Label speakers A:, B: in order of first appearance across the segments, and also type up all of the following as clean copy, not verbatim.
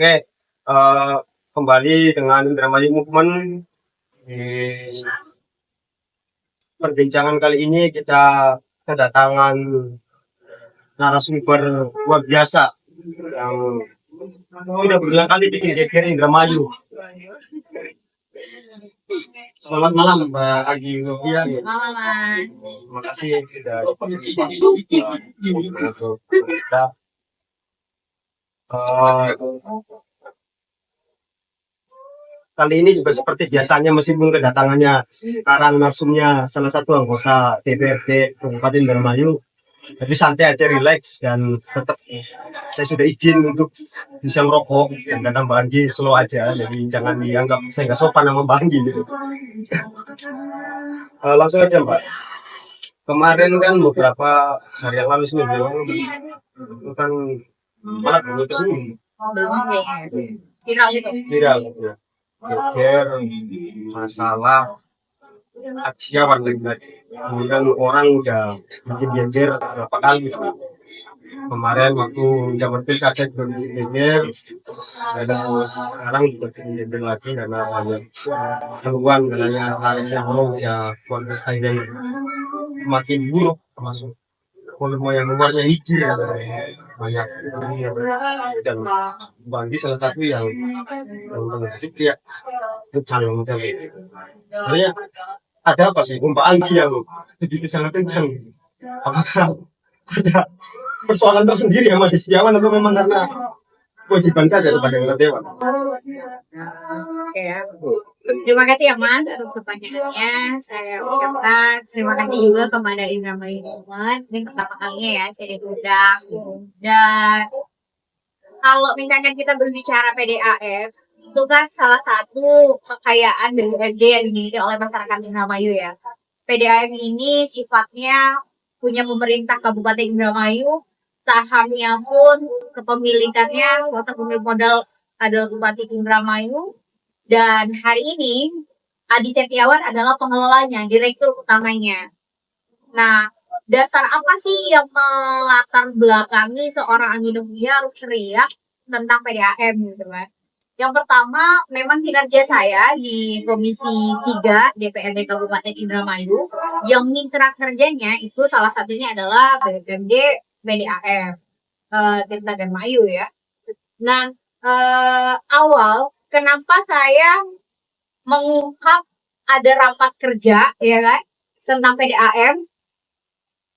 A: Oke, kembali dengan Indramayu Movement. Di perbincangan kali ini kita kedatangan narasumber luar biasa yang sudah berulang kali bikin geger Indramayu. Selamat malam Mbak Agi Novia.
B: Malam, Mas.
A: Terima kasih sudah untuk kita. Kali ini juga seperti biasanya meskipun kedatangannya sekarang narsumnya salah satu anggota DPRD Kabupaten Indramayu, tapi santai aja, relax, dan tetap saya sudah izin untuk bisa merokok dan kata Mbak Anggi slow aja, jadi jangan dianggap saya nggak sopan sama Mbak Anggi gitu. Langsung aja Mbak. Kemarin kan beberapa hari yang lalu seminggu yang lalu itu kan malah belum kesini.
B: Belum kayaknya. Viral gitu.
A: Viral ya. Geger masalah aksi awal lagi. Kemudian orang udah bikin geger berapa kali. Kemarin waktu zaman pilkada juga bikin geger, dan sekarang juga bikin geger lagi karena banyak keluhan katanya harusnya mau ya kualitas airnya makin buruk, termasuk volume yang luarnya hijau ya, banyak ini ya, dan bagi salah satu yang terkejut ya kencang macam itu. Sebenarnya ada apa sih Mbak Anggi yang begitu sangat kencang? Apakah ada persoalan tersendiri sama di Setiawan atau memang karena kewajiban saja kepada dewan?
B: Oke ya. Terima kasih ya Mas atas pertanyaannya. Saya ucapkan terima kasih juga kepada Indramayu Movement. Ini pertama kalinya ya saya diundang. Dan kalau misalkan kita berbicara PDAM, itu kan salah satu kekayaan BUMD yang dimiliki oleh masyarakat Indramayu ya. PDAM ini sifatnya punya pemerintah Kabupaten Indramayu, sahamnya pun kepemilikannya atau pemilik modal adalah Bupati Indramayu, dan hari ini Adi Setiawan adalah pengelolanya, direktur utamanya. Nah, dasar apa sih yang melatar belakangi seorang Agi Novia harus teriak tentang PDAM gitu kan? Yang pertama, memang kinerja saya di Komisi 3 DPRD Kabupaten Indramayu yang mitra kerjanya itu salah satunya adalah BPMD PDAM Tirta dan Mayu ya. Nah, awal kenapa saya mengungkap ada rapat kerja ya kan tentang PDAM,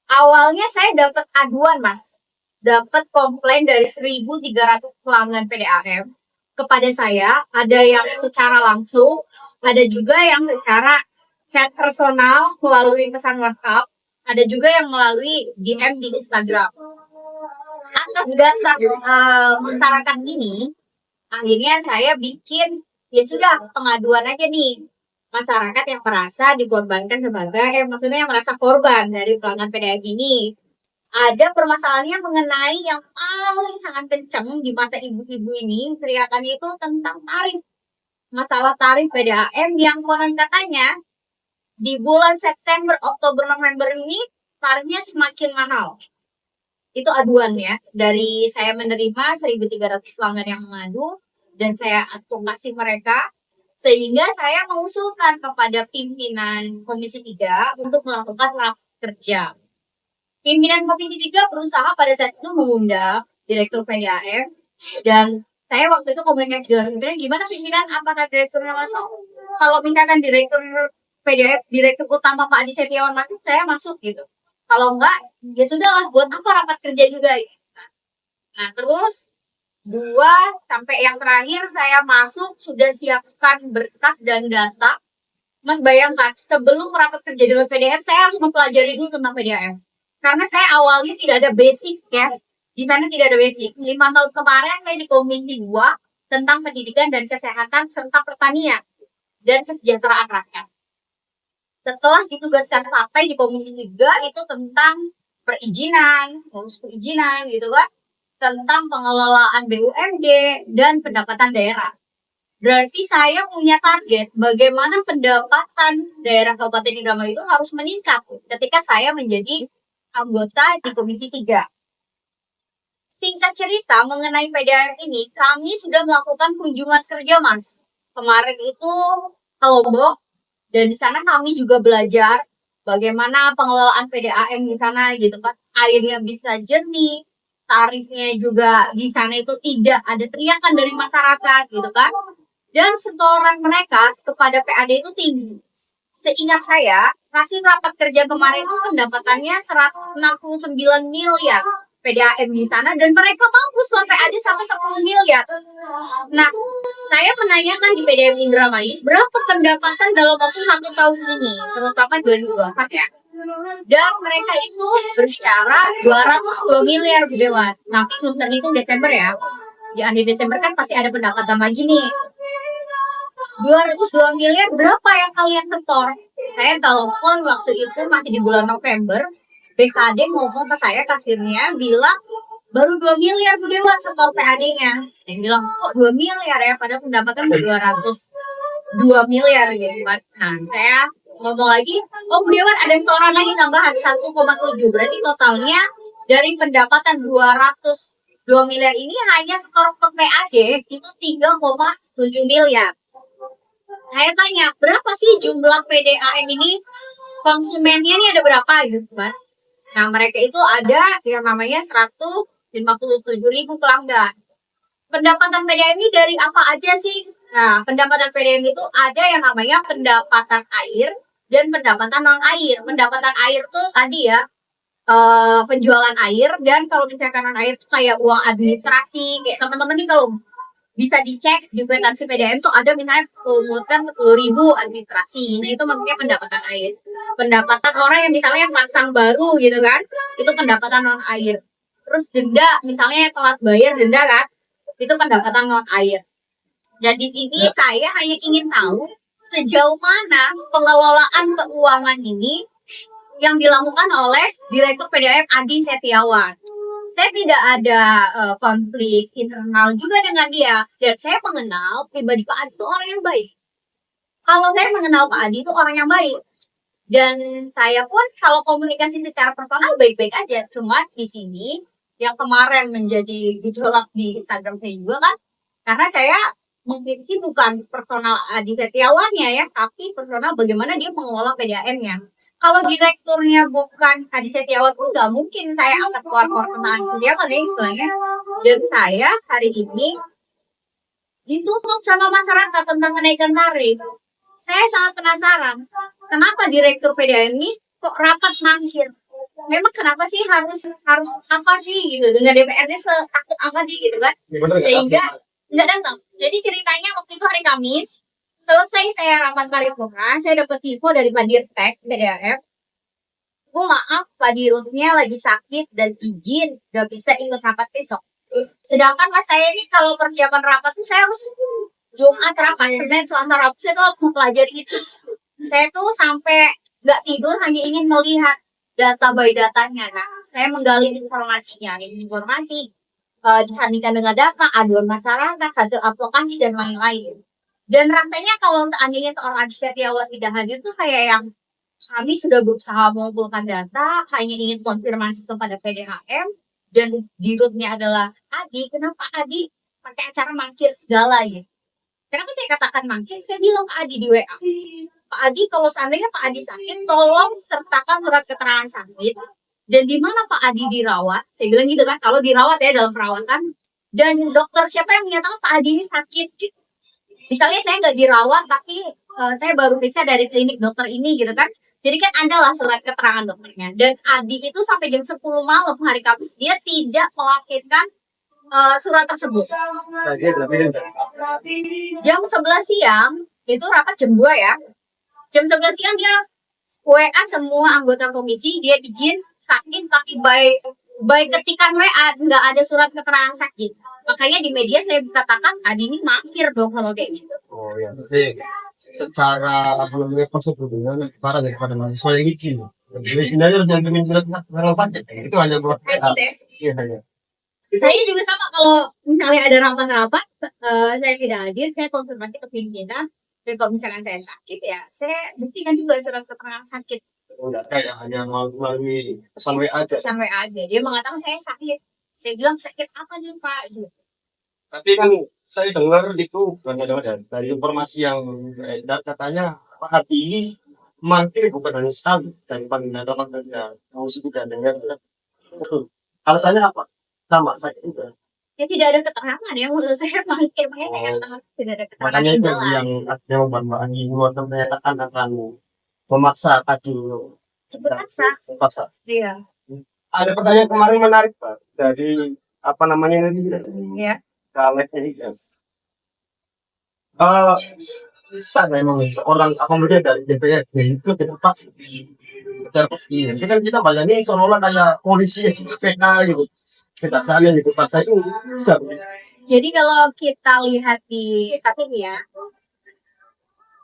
B: awalnya saya dapat aduan Mas, dapat komplain dari 1.300 pelanggan PDAM kepada saya, ada yang secara langsung, ada juga yang secara chat personal melalui pesan WhatsApp, ada juga yang melalui DM di Instagram. Atas dasar masyarakat ini, akhirnya saya bikin ya sudah pengaduan aja nih, masyarakat yang merasa dikorbankan sebagai maksudnya yang merasa korban dari pelanggan PDAM ini. Ada permasalahannya mengenai yang paling sangat kencang di mata ibu-ibu ini, teriakannya itu tentang tarif. Masalah tarif PDAM yang konon katanya di bulan September, Oktober, November ini tarifnya semakin mahal. Itu aduan ya. Dari saya menerima 1.300 pelanggan yang mengadu dan saya advokasi mereka, sehingga saya mengusulkan kepada pimpinan Komisi 3 untuk melakukan rapat kerja. Pimpinan Komisi 3 berusaha pada saat itu mengundang Direktur PDAM, dan saya waktu itu komunikasi dengan pimpinan, gimana pimpinan, apakah direkturnya masuk? Kalau misalkan Direktur PDAM, Direktur Utama Pak Adi Setiawan masuk, saya masuk gitu. Kalau enggak, ya sudahlah, buat apa rapat kerja juga. Nah terus 2 sampai yang terakhir saya masuk sudah siapkan berkas dan data. Mas bayangkan, sebelum rapat kerja dengan PDAM, saya harus mempelajari dulu tentang PDAM. Karena saya awalnya tidak ada basic ya. Di sana tidak ada basic. 5 tahun kemarin saya di Komisi 2 tentang pendidikan dan kesehatan serta pertanian dan kesejahteraan rakyat. Setelah ditugaskan sampai di Komisi 3 itu tentang perizinan, ngurus perizinan gitu kan. Tentang pengelolaan BUMD dan pendapatan daerah. Berarti saya punya target bagaimana pendapatan daerah Kabupaten Indramayu itu harus meningkat ketika saya menjadi anggota di Komisi 3. Singkat cerita mengenai PDAM ini, kami sudah melakukan kunjungan kerja, Mas. Kemarin itu ke Lombok, dan di sana kami juga belajar bagaimana pengelolaan PDAM di sana gitu kan. Airnya bisa jernih, tarifnya juga di sana itu tidak ada teriakan dari masyarakat gitu kan. Dan setoran mereka kepada PAD itu tinggi. Seingat saya, hasil rapat kerja kemarin itu pendapatannya 169 miliar PDAM di sana, dan mereka mampu store PAD sampai 10 miliar. Nah, saya menanyakan di PDAM Indramayu, berapa pendapatan dalam waktu 1 tahun ini, terutama 2024 ya. Dan mereka itu berbicara 202 miliar Bu Dewan. Nah, belum terhitung Desember ya. Di akhir Desember kan pasti ada pendapatan lagi nih. 202 miliar berapa yang kalian setor? Saya telepon waktu itu masih di bulan November. BKD ngomong ke saya, kasirnya bilang baru 2 miliar Bu Dewan setor PAD-nya. Saya bilang kok 2 miliar ya, padahal pendapatan 202 miliar gitu kan. Nah, saya ngomong lagi, oh Bu Dewan ada setoran lagi tambahan 1,7. Berarti totalnya dari pendapatan 202 miliar ini hanya setor ke PAD itu 3,7 miliar. Saya tanya, berapa sih jumlah PDAM ini? Konsumennya ini ada berapa gitu kan? Nah, mereka itu ada yang namanya 157.000 pelanggan. Pendapatan PDAM ini dari apa aja sih? Nah, pendapatan PDAM itu ada yang namanya pendapatan air dan pendapatan non air. Pendapatan air tuh tadi ya, penjualan air, dan kalau misalkan non air tuh kayak uang administrasi. Kayak teman-teman nih kalau bisa dicek di kwitansi PDAM tuh ada misalnya pungutan 10.000 administrasi. Nah, itu maksudnya pendapatan air. Pendapatan orang yang misalnya pasang baru gitu kan, itu pendapatan non air. Terus denda, misalnya telat bayar denda kan, itu pendapatan non air. Dan di sini saya hanya ingin tahu sejauh mana pengelolaan keuangan ini yang dilakukan oleh Direktur PDAM Adi Setiawan. Saya tidak ada konflik internal juga dengan dia, dan saya mengenal pribadi Pak Adi itu orang yang baik. Kalau saya mengenal Pak Adi itu orang yang baik, dan saya pun kalau komunikasi secara personal baik-baik aja. Cuma di sini yang kemarin menjadi gejolak di Instagram saya juga kan, karena saya mengkritisi bukan personal Adi Setiawannya ya, tapi personal bagaimana dia mengelola PDAM-nya. Kalau direkturnya bukan Adi Setiawan pun nggak mungkin saya angkat keluar tentang dia kan ya istilahnya. Dan saya hari ini dituntut sama masyarakat tentang kenaikan tarif. Saya sangat penasaran, kenapa direktur PDAM ini kok rapat mangkir? Memang kenapa sih harus apa sih gitu, dengan DPRD setakut apa sih gitu kan? Sehingga nggak datang. Jadi ceritanya waktu itu hari Kamis, selesai saya rapat paripurna, saya dapat info dari Pak Dirtek PDAM. Bu maaf, Pak Dirutnya lagi sakit dan izin gak bisa ikut rapat besok. Sedangkan Mas saya ini kalau persiapan rapat tuh saya harus Jumat rapat, Senin, Selasa, Rabu saya tuh harus mempelajari itu. Saya tuh sampai gak tidur hanya ingin melihat data by datanya. Nah, saya menggali informasinya, informasi disandingkan dengan data, aduan masyarakat, hasil aplikasi dan lain-lain. Dan rantainya kalau seandainya seorang Adi Setiawan tidak hadir tuh kayak yang kami sudah berusaha mengumpulkan data, hanya ingin konfirmasi kepada PDAM, dan dirutnya adalah Adi. Kenapa Adi pakai acara mangkir segala ya? Kenapa saya katakan mangkir? Saya bilang Pak Adi di WA. Pak Adi, kalau seandainya Pak Adi sakit, tolong sertakan surat keterangan sakit. Dan di mana Pak Adi dirawat? Saya bilang gitu kan, kalau dirawat ya dalam perawatan. Dan dokter siapa yang menyatakan Pak Adi ini sakit gitu. Misalnya saya nggak dirawat, tapi saya baru periksa dari klinik dokter ini gitu kan. Jadi kan ada lah surat keterangan dokternya. Dan Adi itu sampai jam 10 malam hari Kamis, dia tidak melakukan surat tersebut. Jam 11 siang, itu rapat jam 2 ya. Jam 11 siang dia WA semua anggota komisi, dia izin sakit tapi by ketikan WA, nggak ada surat keterangan sakit. Makanya di media saya katakan Adi ini mangkir dong kalau kayak gitu.
A: Oh ya, jadi secara sebelumnya prosedurnya parah daripada mahasiswa yang izin. Jadi sebenarnya harus jangan surat keterangan sakit. Itu hanya buat iya hanya.
B: Saya juga sama, kalau misalnya ada rapat-rapat, saya tidak hadir, saya konfirmasi ke pimpinan. Dan kalau misalkan saya sakit ya, saya buktikan juga surat keterangan sakit.
A: Enggak kayak hanya melalui pesan WA aja.
B: Sampai ada dia mengatakan saya sakit. Saya bilang sakit apa nih Pak? Gitu.
A: Tapi kan saya dengar itu bukan dengar dari informasi yang beredar katanya Pak Hadi ini mangkir bukan hanya sekali dari penginapan kerja. Mau sih tidak dengar. Alasannya apa? Sama sakit juga.
B: Ya tidak ada keterangan ya menurut saya mungkin
A: Oh,
B: tidak ada keterangan
A: makanya
B: yang
A: itu
B: jelas.
A: yang ada Mbak Ani mengeluarkan pernyataan akan memaksa tadi
B: Terpaksa.
A: memaksa.
B: Iya.
A: Ada pertanyaan kemarin menarik Pak dari apa namanya ini
B: Ya.
A: caleg ini kan. Eh, bisa memang seorang akomodir dari DPRD itu terpaksa terpaksa. Ini kan kita bayangin seolah-olah kayak polisi yang di PK gitu. Kita sana gitu pas itu bisa.
B: Jadi kalau kita lihat di tapi nih ya,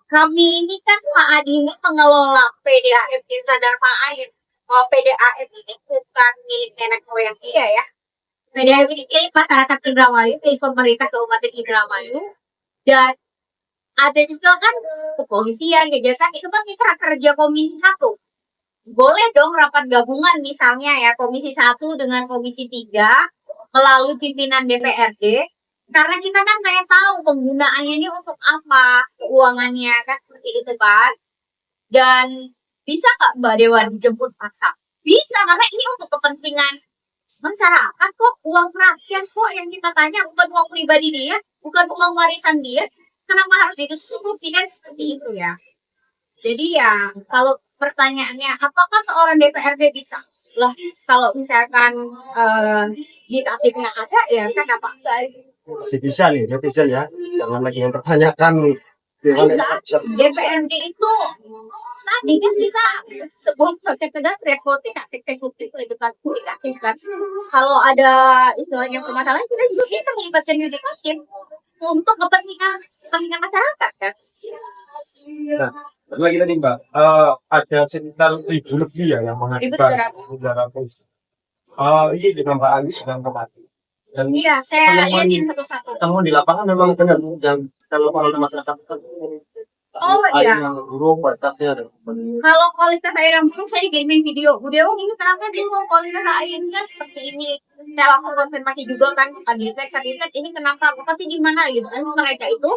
B: kami ini kan Pak Adi ini pengelola PDAM Tirta Dharma Air. Kalau PDAM ini bukan milik nenek moyang dia ya. PDAM ini milik masyarakat Indramayu, milik pemerintah Kabupaten Indramayu. Dan ada juga kan kepolisian, kejaksaan, itu kan mitra kerja Komisi 1. Boleh dong rapat gabungan misalnya ya, Komisi 1 dengan Komisi 3 melalui pimpinan DPRD. Karena kita kan pengen tahu penggunaannya ini untuk apa, keuangannya kan seperti itu kan. Dan bisa nggak Mbak Dewa dijemput paksa? Bisa, karena ini untuk kepentingan masyarakat kok, uang rakyat kok yang kita tanya, bukan uang pribadi dia, bukan uang warisan dia. Kenapa harus didiskusi kan seperti itu ya? Jadi ya, kalau pertanyaannya, apakah seorang DPRD bisa? Lah, kalau misalkan diktatifnya ada, ya kan apa enggak?
A: Bisa nih, netizen ya. Jangan lagi yang pertanyakan.
B: Bisa. DPRD itu tadi kan bisa sebuah proses tegak politik eksekutif legislatif kan. Kalau ada istilahnya permasalahan, kita juga bisa melibatkan yudikatif untuk kepentingan masyarakat kan.
A: Nah, lagi tadi Mbak, ada sekitar 1.000 lebih ya yang mengajukan 300. Ini juga Mbak Anies sedang kemati. Dan
B: Iya, saya lihatin satu-satu.
A: temuan di lapangan memang benar yang kalau masyarakat
B: Oh iya.
A: yang burung bataknya ada.
B: Kalau kualitas air yang buruk, saya kirimin video. Video ini kenapa dia ngomong kualitas airnya seperti ini? Saya langsung konfirmasi juga kan ke Kaditek ini kenapa? Apa sih gimana gitu kan? Mereka itu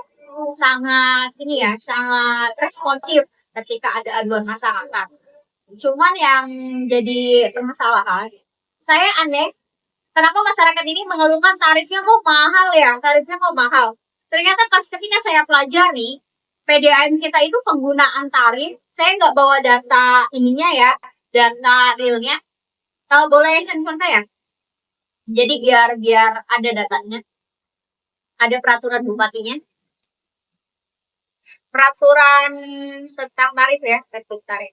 B: sangat ini ya, sangat responsif ketika ada aduan masyarakat. Cuman yang jadi permasalahan, saya aneh, kenapa masyarakat ini mengeluhkan tarifnya kok mahal ya? Tarifnya kok mahal? Ternyata pas ketika saya pelajari, PDAM kita itu penggunaan tarif, saya nggak bawa data ininya ya, data realnya. Kalau boleh handphone saya. Jadi biar ada datanya. Ada peraturan bupatinya. Peraturan tentang tarif ya, tarif.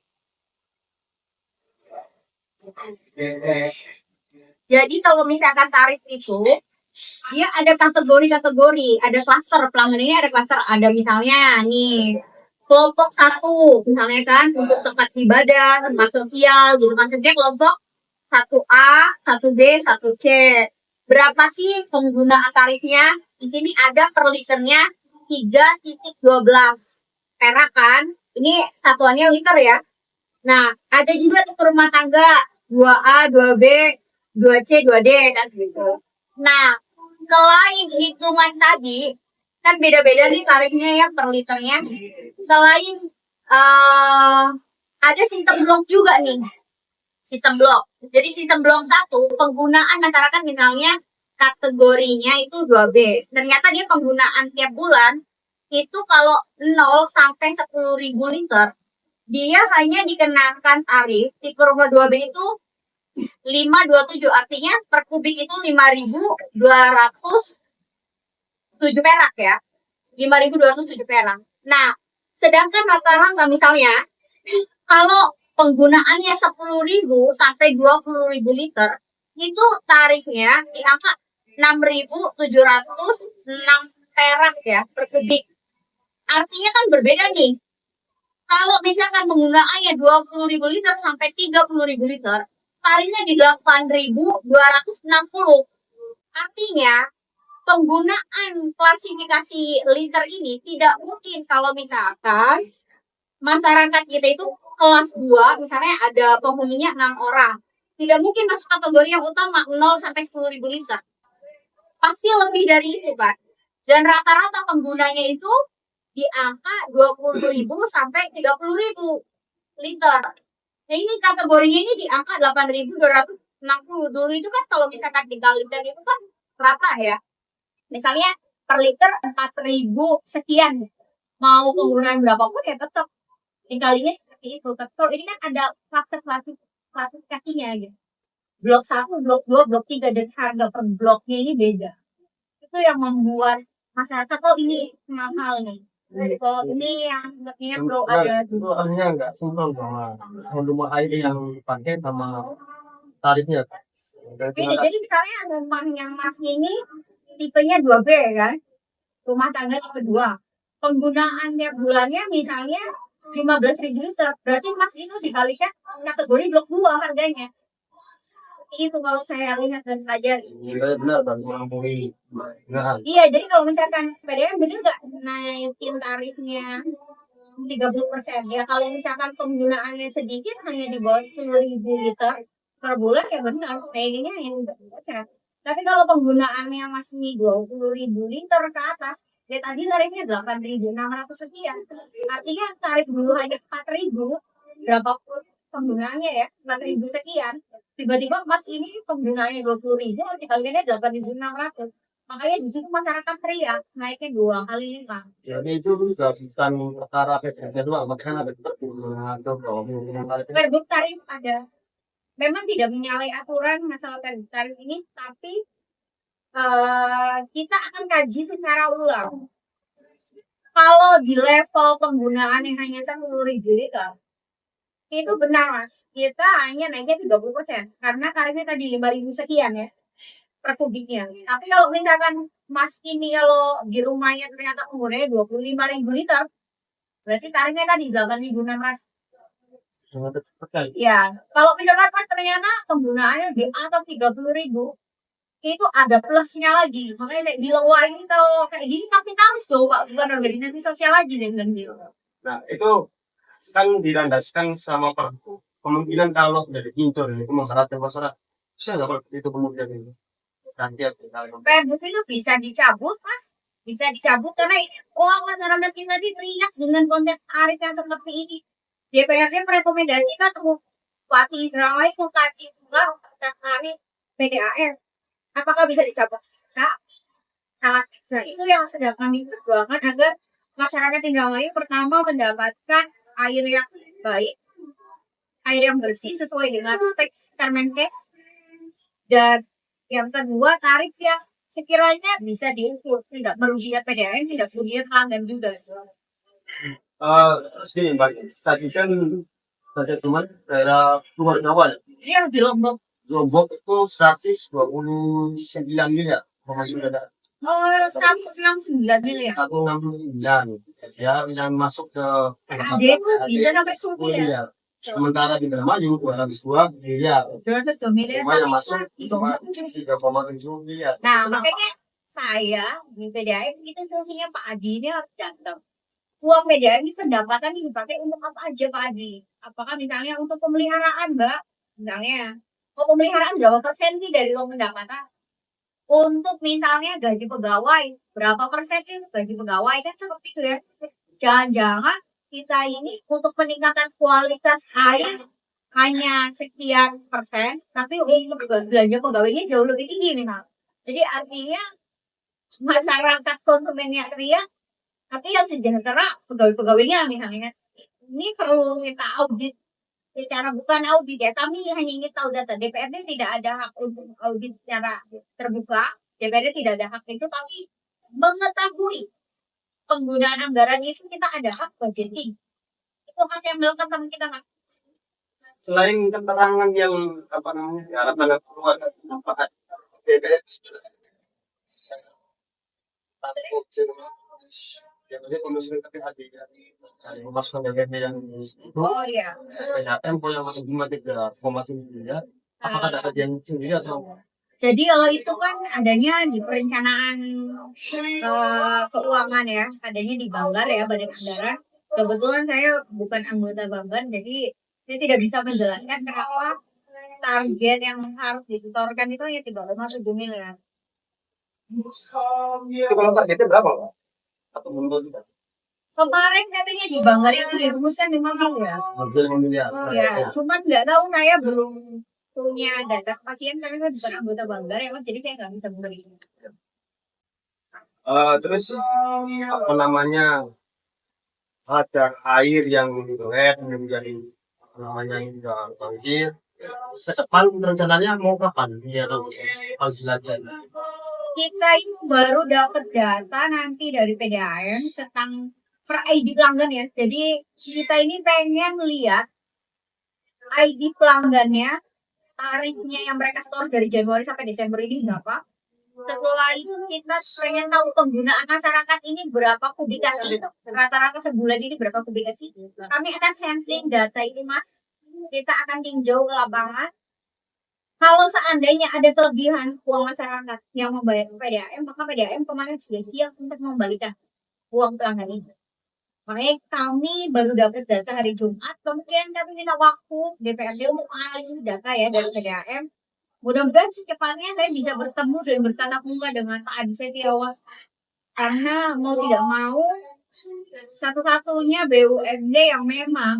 B: Jadi kalau misalkan tarif itu dia ada kategori-kategori, ada klaster pelanggan ini, ada klaster, ada misalnya nih kelompok 1 misalnya kan untuk tempat ibadah, tempat sosial gitu, maksudnya kelompok 1A, 1B, 1C. Berapa sih penggunaan tarifnya? Di sini ada per liternya 3,12 perak kan, ini satuannya liter ya. Nah, ada juga untuk rumah tangga 2A, 2B, 2C, 2D kan gitu. Nah, selain hitungan tadi, kan beda-beda nih tarifnya ya per liternya. Selain ada sistem blok juga nih. Sistem blok. Jadi sistem blok 1, penggunaan masyarakat misalnya kategorinya itu 2B. Ternyata dia penggunaan tiap bulan itu kalau 0 sampai 10.000 liter, dia hanya dikenakan tarif tipe rumah 2B itu 527, artinya per kubik itu 5.207 perak ya. 5.207 perak. Nah, sedangkan rata-rata misalnya kalau penggunaannya 10.000 sampai 20.000 liter, itu tarifnya di angka 6.706 perak ya per kubik. Artinya kan berbeda nih. Kalau misalkan penggunaannya 20.000 liter sampai 30.000 liter, tarifnya di 8.260. Artinya penggunaan klasifikasi liter ini tidak mungkin kalau misalkan masyarakat kita itu kelas 2, misalnya ada penghuninya 6 orang. tidak mungkin masuk kategori yang utama 0 sampai 10.000 liter. Pasti lebih dari itu kan. Dan rata-rata penggunanya itu di angka 20.000 sampai 30.000 liter. Nah ini kategorinya ini di angka 8.260. Dulu itu kan kalau misalkan 3 liter itu kan rata ya. Misalnya per liter 4.000 sekian. Mau penggunaan berapapun ya tetap dikalinya seperti itu. Kalau ini kan ada faktor klasifikasinya gitu. Blok 1, blok 2, blok 3 dan harga per bloknya ini beda. Itu yang membuat masyarakat ini mahal nih. Kalau ini yang bloknya bro ada
A: Itu artinya nggak sinkron sama volume air yang dipakai sama tarifnya.
B: beda. Jadi misalnya rumah yang mas ini tipenya 2B kan, rumah tangga tipe 2. Penggunaan tiap bulannya misalnya 15.000 liter, berarti mas itu dikalikan kategori blok 2 harganya. Itu kalau saya lihat dan pelajari.
A: Iya benar kan, kurang boleh. Nah,
B: Iya, jadi kalau misalkan PDM bener nggak naikin tarifnya 30%? Ya kalau misalkan penggunaannya sedikit hanya di bawah 10.000 liter per bulan ya benar, kayaknya yang 30%. Tapi kalau penggunaannya masih 20.000 liter ke atas, ya tadi tarifnya 8.600 sekian. Artinya tarif dulu hanya 4.000, berapa penggunaannya ya, 4.000 sekian. Tiba-tiba mas ini penggunaannya 20.000, dikalinya 8.600. Makanya di situ masyarakat teriak naiknya 2 kali lipat.
A: jadi itu juga bukan perkara PPN doang, makanya ada atau kalau
B: Perbuk tarif ada. Memang tidak menyalahi aturan masalah perbuk tarif ini, tapi kita akan kaji secara ulang. Kalau di level penggunaan yang hanya 10.000 liter, itu benar mas, kita hanya naiknya 30%. Karena tarifnya tadi 5.000 sekian ya per kubiknya. Tapi kalau misalkan mas ini kalau di rumahnya ternyata umurnya 25.000 liter, berarti tarifnya tadi 8.600. Ya, kalau misalkan mas ternyata penggunaannya di atas 30.000, itu ada plusnya lagi. Makanya saya bilang wah ini kalau kayak gini kapitalis loh pak, bukan organisasi sosial lagi deh bilang gitu.
A: Nah itu kan dilandaskan sama kemungkinan kalau dari pintu itu masyarakat bisa nggak Pak, itu kemudian itu nanti
B: Perbuk itu bisa dicabut mas, bisa dicabut karena masyarakat kita ini teriak dengan konten tarif yang seperti ini. DPRD merekomendasikan Bupati Indramayu mengkaji ulang tarif PDAM. Apakah bisa dicabut? Nah, sangat bisa. Itu yang sedang kami perjuangkan agar masyarakat Indramayu pertama mendapatkan air yang baik, air yang bersih sesuai dengan spek Kemenkes, dan yang kedua tarif yang sekiranya bisa diukur, tidak merugikan PDAM, tidak merugikan pelanggan juga.
A: Segini Mbak, tadi kan ada teman daerah luar Jawa ya.
B: Iya di Lombok.
A: Lombok itu 129 miliar pemasukan ada
B: 169 miliar.
A: 169 ya yang masuk ke
B: Ada itu bisa sampai 10 miliar.
A: miliar. Sementara di Indramayu 202 miliar.
B: 202 miliar.
A: Cuma yang masuk cuma 3,7 miliar.
B: Nah, makanya saya di PDAM itu fungsinya Pak Adi ini harus datang. Uang PDAM ini pendapatan ini dipakai untuk apa aja Pak Adi? Apakah misalnya untuk pemeliharaan Mbak? Misalnya, pemeliharaan berapa persen sih dari uang pendapatan? Untuk misalnya gaji pegawai, berapa persen sih gaji pegawai? Kan seperti itu ya. Jangan-jangan kita ini untuk peningkatan kualitas air hanya sekian persen, tapi untuk belanja pegawainya jauh lebih tinggi nih. Jadi artinya masyarakat konsumennya teriak, tapi yang sejahtera pegawai-pegawainya misalnya. Ini perlu kita audit secara bukan audit ya, kami hanya ingin tahu data. DPRD tidak ada hak untuk audit secara terbuka, DPRD tidak ada hak itu, tapi mengetahui penggunaan anggaran itu kita ada hak budgeting. Itu hak yang melakukan sama kita mas.
A: Selain keterangan yang apa namanya harapan keluar apa DPR yang ada kondisi tapi hati dari pemasukan DPR yang
B: Oh iya.
A: banyak tempo yang masuk 3,7 miliar. Apakah ada kajian sendiri atau
B: Jadi kalau itu kan adanya di perencanaan keuangan ya, adanya di Banggar ya, Badan Anggaran. Kebetulan saya bukan anggota Banggar, jadi saya tidak bisa menjelaskan kenapa target yang harus disetorkan itu ya 3,7 miliar.
A: Itu kalau targetnya berapa, Pak? Atau menurut kita?
B: Kemarin katanya di Banggar itu dirumuskan 5 miliar.
A: Hampir 5 miliar.
B: Ya, cuman nggak tahu, saya belum punya data pasien karena saya bukan anggota Banggar ya mas, jadi saya nggak bisa memberi.
A: Terus apa namanya, ada air yang red menjadi apa namanya enggak banjir. Ke depan rencananya mau kapan? Iya, harus dilakukan.
B: Kita itu baru dapat data nanti dari PDAM tentang per ID pelanggan ya. Jadi kita ini pengen lihat ID pelanggannya, tarifnya yang mereka store dari Januari sampai Desember ini berapa. Setelah itu kita pengen tahu penggunaan masyarakat ini berapa kubikasi, rata-rata sebulan ini berapa kubikasi. Kami akan sampling data ini mas, kita akan tinjau ke lapangan. Kalau seandainya ada kelebihan uang masyarakat yang membayar PDAM, maka PDAM kemarin sudah siap untuk mengembalikan uang pelanggan itu. Makanya kami baru dapat data hari Jumat, kemungkinan kami minta waktu DPRD untuk analisis data ya dari PDAM. Mudah-mudahan secepatnya saya bisa bertemu dan bertatap muka dengan Pak Adi Setiawan. Karena mau tidak mau, satu-satunya BUMD yang memang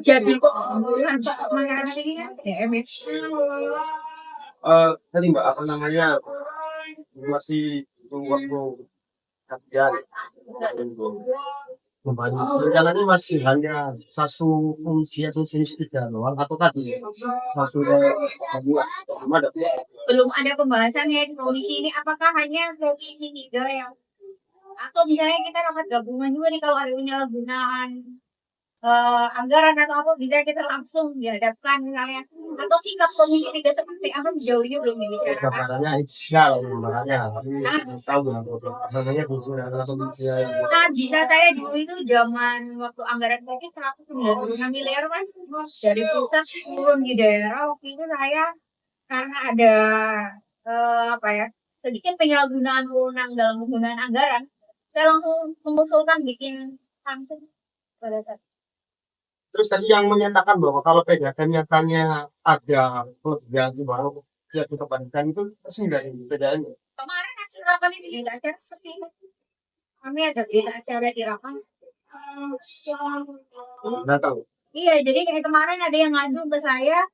B: jadi keunggulan masyarakat ini kan DMS.
A: Tadi Mbak, apa namanya, masih waktu kerja rencananya masih hanya satu fungsi atau fungsi tiga doang atau tadi satu dua ada.
B: Belum ada pembahasan ya di komisi ini, apakah hanya komisi 3 yang atau misalnya kita dapat gabungan juga nih kalau ada penyalahgunaan anggaran atau apa, bisa kita langsung dihadapkan misalnya, atau sikap komisi 3 seperti apa sejauh ini belum dibicarakan.
A: Gambarannya ideal, gambarannya tahu namanya
B: Nah, bisa saya dulu itu zaman waktu anggaran COVID 196 miliar mas, dari pusat turun di daerah. Waktu itu saya karena ada apa ya, sedikit penyalahgunaan wewenang dalam penggunaan anggaran, saya langsung mengusulkan bikin sanksi pada saat.
A: Terus tadi yang menyatakan bahwa kalau PDAM nyatanya ada kelebihan baru ya kita bandingkan itu resmi dari PDAM.
B: Kemarin hasil rapat itu juga acara seperti itu. Kami ada berita acara di rapat.
A: Nggak tahu.
B: Iya, jadi kayak kemarin ada yang ngadu ke saya,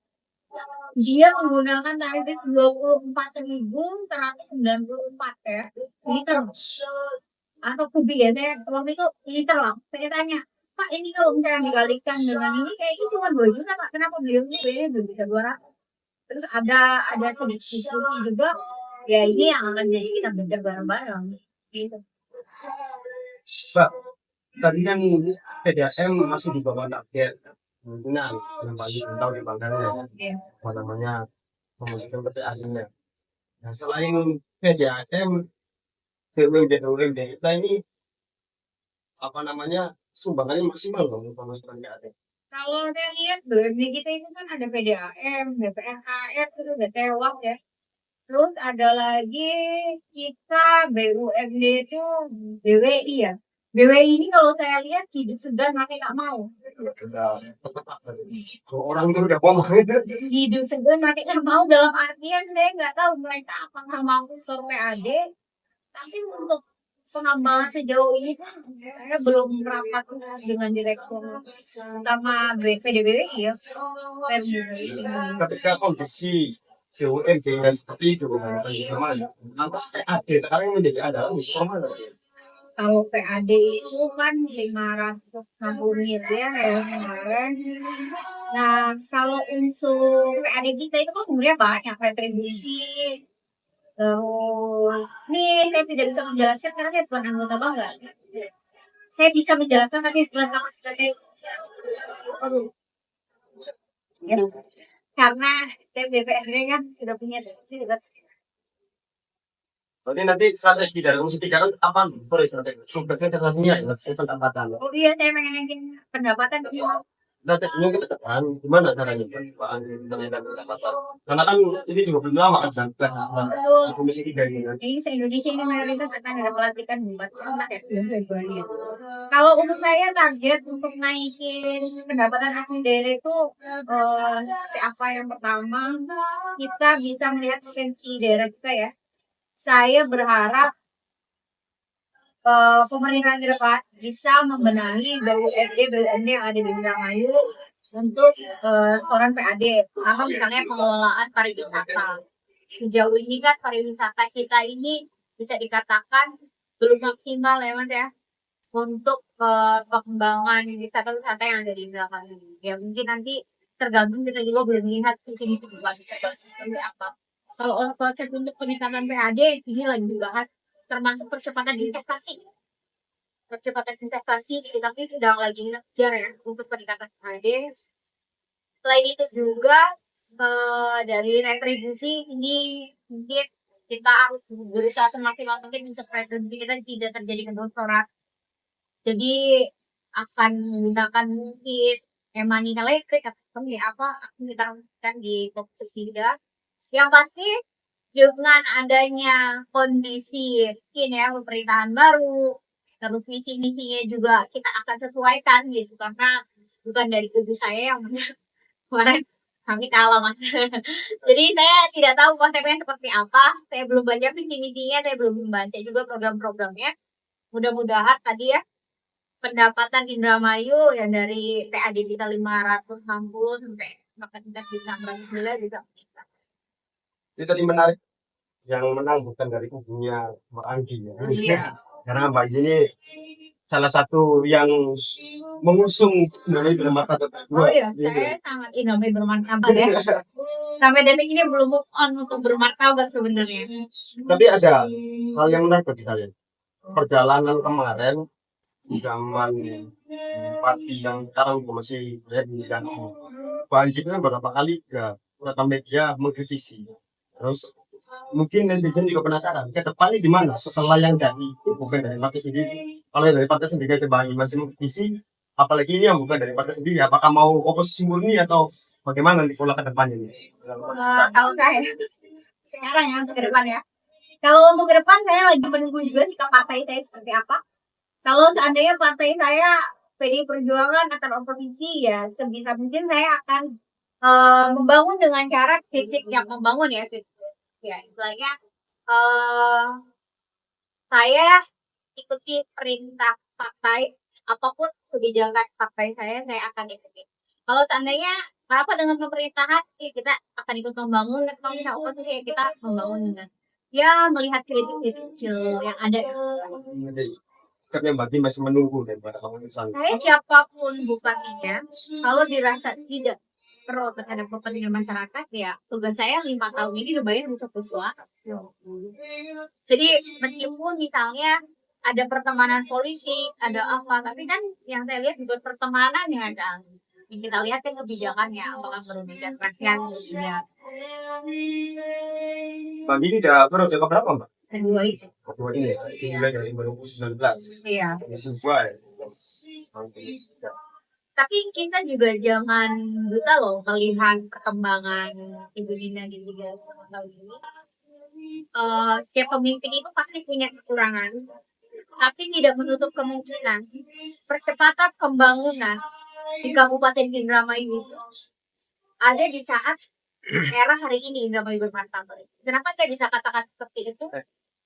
B: dia menggunakan tarif 24.194 ya liter atau kubik ya. Saya waktu itu liter lah. Saya tanya, Pak ini kalau misalnya dikalikan dengan ini kayaknya cuma 2 juta Pak, kenapa beliau ini biayanya belum bisa 200? Terus ada sedikit diskusi juga, ya ini yang akan jadi kita belajar bareng-bareng gitu.
A: Pak, tadi kan PDAM masih di bawah target kemungkinan yang paling tahu di bangkangnya apa namanya membutuhkan PDAM-nya. Nah, selain PDAM, BUMD kita ini apa namanya sumbangannya maksimal dong pemasukan PDAM.
B: Kalau saya lihat BUMD kita itu kan ada PDAM, BPNKR, terus ada TEWAK ya. Terus ada lagi kita BUMD itu BWI ya. BWI ini kalau saya lihat hidup segan makanya nggak mau.
A: Orang itu udah ngomong
B: Hidup segan makanya nggak mau dalam artian saya nggak tahu mereka apakah mau sur PAD. Tapi untuk pengembangan sejauh ini saya belum rapat dengan direktur utama PDBWI ya.
A: ketika kondisi BUMD yang seperti itu dengan kondisi sama lantas PAD sekarang menjadi ada sama.
B: Kalau PAD itu kan 560 miliar ya kemarin. Nah, kalau unsur PAD kita itu kan sebenarnya banyak, retribusi. Terus, ini saya tidak bisa menjelaskan karena saya bukan anggota bangga. Saya bisa menjelaskan tapi bukan kapasitas saya. Ya. Karena DPSD kan sudah punya juga.
A: Jadi nanti strategi dari komisi tiga kan apa? Sorry, strategi. Tugasnya casasinya adalah pendapatan.
B: Oh iya, saya pengen naikin pendapatan dong.
A: Nah, tekniknya kita tekan, gimana caranya Pak Andi menanyakan pendapatan? Karena kan ini juga belum lama kan, dan
B: Betul.
A: Komisi 3 ini kan.
B: Ini se-Indonesia ini mayoritas akan ada pelatihan buat sebentar ya, bulan Februari ya. Kalau untuk saya target untuk naikin pendapatan asli daerah itu seperti apa, yang pertama kita bisa melihat potensi daerah kita ya. Saya berharap pemerintahan ke depan bisa membenahi BUMD yang ada di Indramayu untuk orang PAD, apa misalnya pengelolaan pariwisata. Sejauh ini kan pariwisata kita ini bisa dikatakan belum maksimal ya Mas ya, untuk pengembangan wisata-wisata yang ada di Indramayu. Ya mungkin nanti tergantung, kita juga belum lihat visi seperti apa. Kalau konsep untuk peningkatan PAD ini lagi dibahas, termasuk percepatan investasi di kita ini sedang lagi ngejar ya untuk peningkatan PAD. Selain itu juga dari retribusi ini mungkin kita harus berusaha semaksimal mungkin untuk retribusi kita tidak terjadi kebocoran. Jadi akan menggunakan mungkin e-money elektrik atau apa akan kita lakukan di Komisi 3. Yang pasti dengan adanya kondisi mungkin ya pemerintahan baru, terus visi misinya juga kita akan sesuaikan gitu, karena bukan dari kubu saya yang kemarin kami kalah Mas. Jadi saya tidak tahu konsepnya seperti apa, saya belum baca visi misinya, saya belum membaca juga program-programnya. Mudah-mudahan tadi ya pendapatan Indramayu yang dari PAD kita 560 sampai maka kita bisa 600 bisa.
A: Itu tadi menarik, yang menang bukan dari kubunya Mbak Anggi ya.
B: Iya.
A: Karena Mbak Anggi ini salah satu yang mengusung dari bermartabat
B: Oh
A: dua.
B: iya, saya sangat Indomie bermartabat ya. Sampai detik ini belum move on untuk bermartabat sebenarnya.
A: Tapi ada hal yang menarik bagi saya. Perjalanan kemarin zaman Bupati yang sekarang juga masih berada di Jambi. Banjir kan beberapa kali ke beberapa media mengkritisi. Terus mungkin netizen juga penasaran ke depannya gimana setelah yang jadi itu bukan dari partai sendiri. Kalau yang dari partai sendiri ke Bang masih mengkritisi, apalagi ini yang bukan dari partai sendiri, apakah mau oposisi murni atau bagaimana di pola ke depannya ini?
B: Kalau saya sekarang ya untuk ke depan ya. Kalau untuk ke depan saya lagi menunggu juga sikap partai saya seperti apa. Kalau seandainya partai saya PDI Perjuangan akan oposisi, ya sebisa mungkin saya akan membangun dengan cara kritik yang membangun ya, ya istilahnya saya ikuti perintah partai, apapun kebijakan partai saya akan ikuti. Kalau seandainya apa dengan pemerintahan, ya kita akan ikut membangun. Kalau misalnya oposisi, ya kita membangun dengan ya melihat kritik kecil yang ada.
A: Karena bagi masih menunggu daripada keputusan.
B: Saya siapapun bupatinya, kalau dirasa tidak pro terhadap kepentingan masyarakat, ya tugas saya 5 tahun ini udah bayar untuk suara. Jadi meskipun misalnya ada pertemanan politik, ada apa, tapi kan yang saya lihat juga pertemanan yang ada. Yang kita lihat kan kebijakannya, apakah merugikan rakyat ya.
A: Bagi ini udah periode keberapa Mbak?
B: Kedua itu.
A: Kedua ini ya, dimulai dari 2019.
B: Iya.
A: Ini sebuah ya.
B: Tapi kita juga jangan buta loh melihat perkembangan Ibu Dina di 3 tahun ini. Setiap pemimpin itu pasti punya kekurangan, tapi tidak menutup kemungkinan percepatan pembangunan di Kabupaten Indramayu itu ada di saat era hari ini Indramayu bermartabat. Kenapa saya bisa katakan seperti itu?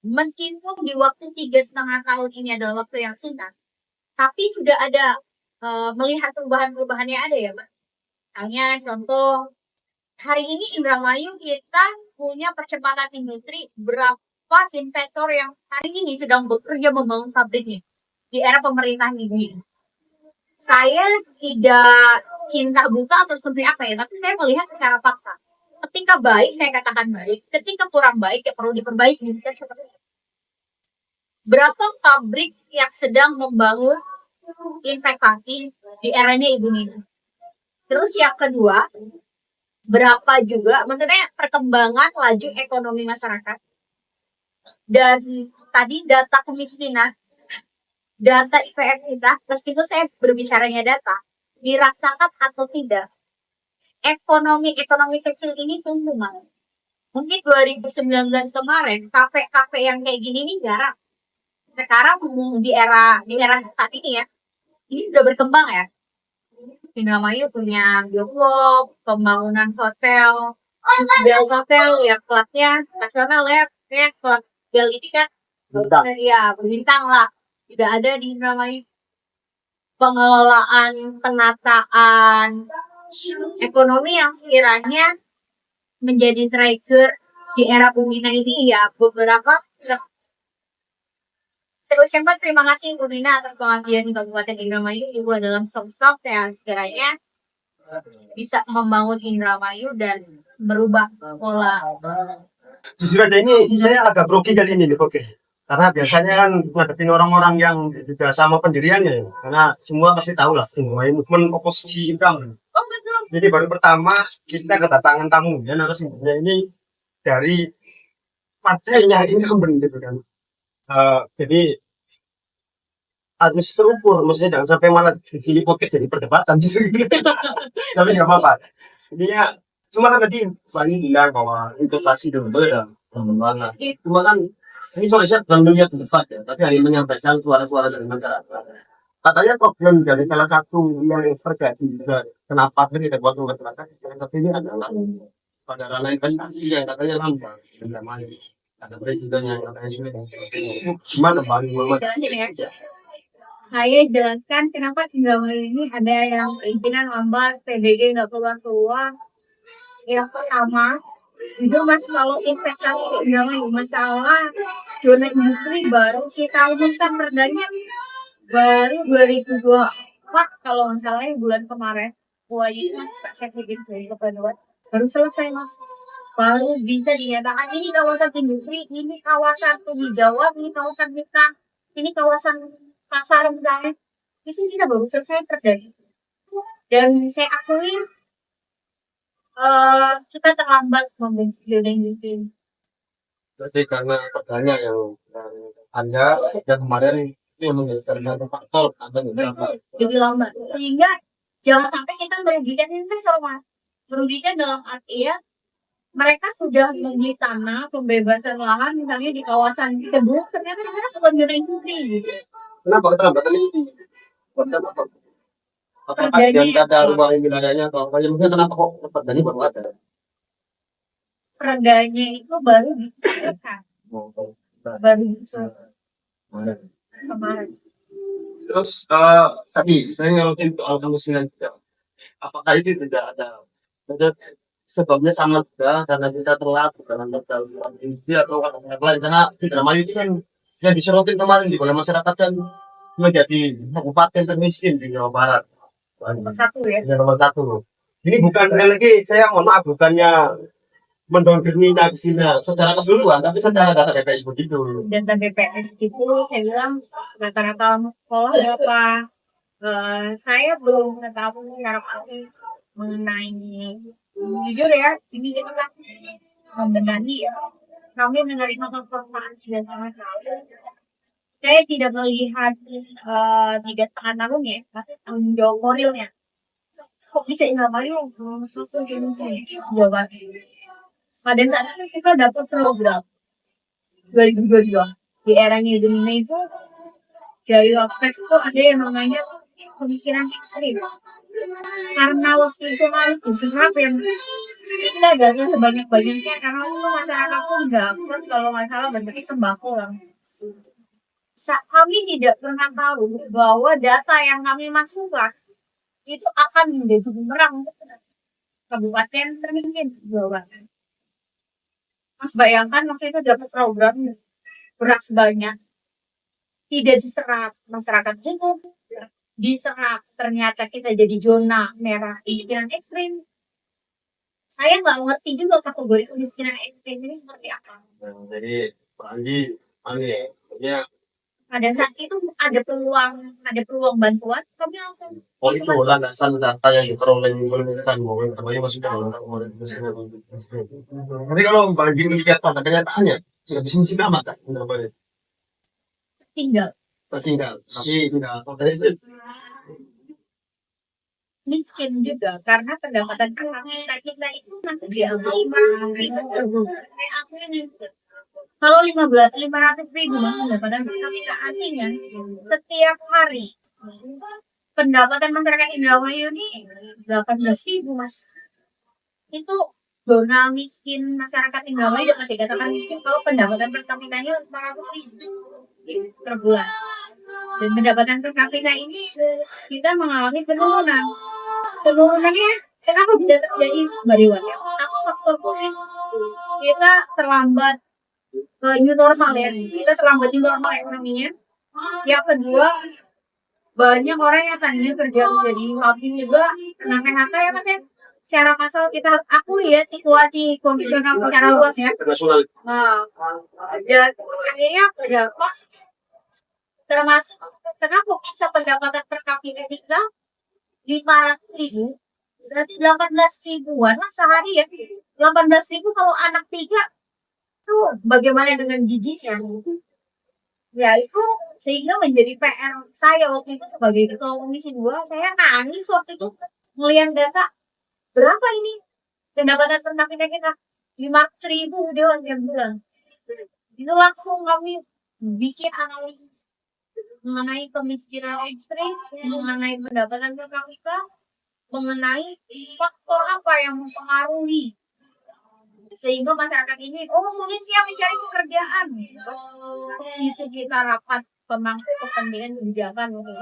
B: Meskipun di waktu 3,5 tahun ini adalah waktu yang singkat, tapi sudah ada melihat perubahan-perubahan yang ada ya Mbak. Misalnya contoh, hari ini Indramayu kita punya percepatan industri, berapa investor yang hari ini sedang bekerja membangun pabriknya di era pemerintahan ini. Saya tidak cinta buta atau seperti apa ya, tapi saya melihat secara fakta. Ketika baik, saya katakan baik. Ketika kurang baik, ya perlu diperbaiki. Berapa pabrik yang sedang membangun investasi di eranya Ibu Nina? Terus yang kedua, berapa juga maksudnya perkembangan laju ekonomi masyarakat? Dan tadi data kemiskinan, data IPM kita, meskipun saya berbicaranya data, dirasakan atau tidak, ekonomi kecil ini tumbuh mas. Mungkin 2019 kemarin kafe-kafe yang kayak gini nih jarang. Sekarang di era saat ini ya, ini udah berkembang ya. Indramayu punya biokop, pembangunan hotel, Bel Hotel ya kelasnya nasional ya kelas Bel ini kan ya berbintang lah. Tidak ada di Indramayu. Pengelolaan, penataan ekonomi yang sekiranya menjadi trigger di era Bumina ini ya beberapa. Saya ucapkan terima kasih Bu Nina atas pengabdian Kabupaten Indramayu. Ibu adalah sosok yang sekiranya bisa membangun Indramayu dan merubah pola.
A: Jujur aja ini saya agak grogi kali ini nih, oke. Karena biasanya kan ngadepin orang-orang yang juga sama pendiriannya ya. Karena semua pasti tahu lah, semua movement oposisi Indram.
B: Oh betul.
A: Jadi baru pertama kita kedatangan tamu ya narasumbernya ini dari partainya incumbent gitu kan. Jadi harus terukur, maksudnya jangan sampai malah di sini podcast jadi perdebatan gitu. Tapi nggak apa-apa. Intinya cuma kan tadi Bani bilang bahwa investasi itu berbeda mana. Cuma kan ini soalnya bukan melihat ke depan ya, tapi hanya menyampaikan suara-suara dari masyarakat. Katanya problem dari salah satu yang terjadi juga kenapa ini ada buat masyarakat salah satu ini adalah pada ranah investasi yang katanya lambat. Ada presiden yang katanya sulit. Gimana Bang?
B: Jelasin ya. Saya jelaskan kenapa Indramayu ini ada yang perizinan lambat, PBG nggak keluar-keluar. Yang pertama, itu mas kalau investasi ke Indramayu masalah zona industri baru kita rumuskan perdanya baru 2024 kalau nggak salah bulan kemarin. Wajib Pak Sekjen dari Kepenuan baru selesai mas. Baru bisa dinyatakan ini kawasan industri, ini kawasan penghijauan, ini kawasan hutan, ini kawasan pasar misalnya. Di sini kita baru selesai terjadi. Dan saya akui kita terlambat membentuk building industri.
A: Jadi karena perdanya yang Anda yang kemarin itu yang menjadi faktor Anda
B: Jadi lambat. Sehingga jangan sampai kita merugikan investor mas. Merugikan dalam arti ya mereka sudah membeli tanah pembebasan lahan misalnya di kawasan Kedung ternyata mereka bukan zona industri gitu.
A: Kenapa keterlambatan ini? Apakah yang ada rumah wilayahnya atau kayak mungkin kenapa kok perdanya baru ada?
B: Perdanya itu baru disahkan. Baru kemarin.
A: Terus tadi saya ngelakuin soal kemiskinan juga. Apakah itu tidak ada sebabnya sama juga karena kita telat karena terlalu industri atau karena lain karena di Indramayu itu kan yang disorotin kemarin di oleh masyarakat kan menjadi kabupaten termiskin di Jawa Barat.
B: Nomor satu ya.
A: Nomor satu. Ini bukan sekali lagi saya mohon maaf bukannya mendowngrade Cina secara keseluruhan tapi secara data BPS begitu.
B: Data BPS itu saya bilang rata-rata sekolah berapa? Saya belum mengetahui secara pasti mengenai jujur ya ini kita kan membenahi ya kami menerima informasi dan sangat saya tidak melihat tidak tangan tanggung ya tapi tanggung jawab moralnya kok bisa Indramayu susu jawaban pada saat itu kita dapat program 2022 di eranya dunia itu dari Wakres itu ada yang namanya kemiskinan ekstrim karena waktu itu harus diserap yang kita gagal sebanyak-banyaknya karena itu masyarakat pun dapat kalau masalah bentuknya sembako lah. Kami tidak pernah tahu bahwa data yang kami masukkan itu akan menjadi bumerang kabupaten termiskin Jawa Barat. Mas bayangkan waktu itu dapat program beras banyak tidak diserap masyarakat umum diserap ternyata kita jadi zona merah kemiskinan ekstrim. Saya nggak mengerti juga kategori kemiskinan ekstrim ini seperti apa.
A: Jadi Pak Andi, ya
B: Pada saat itu ada peluang bantuan kami langsung.
A: Oh itu landasan data yang diperoleh menunjukkan bahwa namanya masuk dalam kemiskinan. Tapi kalau Pak Andi melihat pada kenyataannya sudah bisnis amat kan?
B: Tinggal.
A: Tapi tidak komprehensif.
B: miskin juga karena pendapatan kita itu nanti diambil 5.000 kayak aku ini. Kalau 500.000 mas pendapatan per kapita artinya setiap hari pendapatan masyarakat Indramayu ini 18.000 mas. Itu zona miskin masyarakat Indramayu dapat dikatakan miskin kalau pendapatan per kapitanya 500.000 per bulan. Dan pendapatan per kapita ini kita mengalami penurunan. Penurunannya kenapa bisa terjadi Mbak Dewa? Aku waktu COVID kita terlambat ke new normal ya. Kita terlambat new normal ekonominya. Yang kedua banyak orang yang tadinya kerja menjadi pabrik juga kena PHK ya mas ya. Secara massal kita akui ya situasi kondisional secara luas ya. Nah, dan akhirnya berapa termasuk kenapa bisa pendapatan per kapita kita 500.000 berarti 18.000-an lah sehari ya. 18.000 kalau anak 3 tuh bagaimana dengan gizinya? Ya itu sehingga menjadi PR saya waktu itu sebagai ketua komisi 2 saya nangis waktu itu melihat data berapa ini pendapatan per kapita kita 500.000 dewan tiap bulan. Itu langsung kami bikin analisis mengenai kemiskinan ekstrim, mengenai pendapatan per kapita, mengenai faktor apa yang mempengaruhi sehingga masyarakat ini sulitnya mencari pekerjaan. Situ kita rapat pemangku kepentingan kebijakan untuk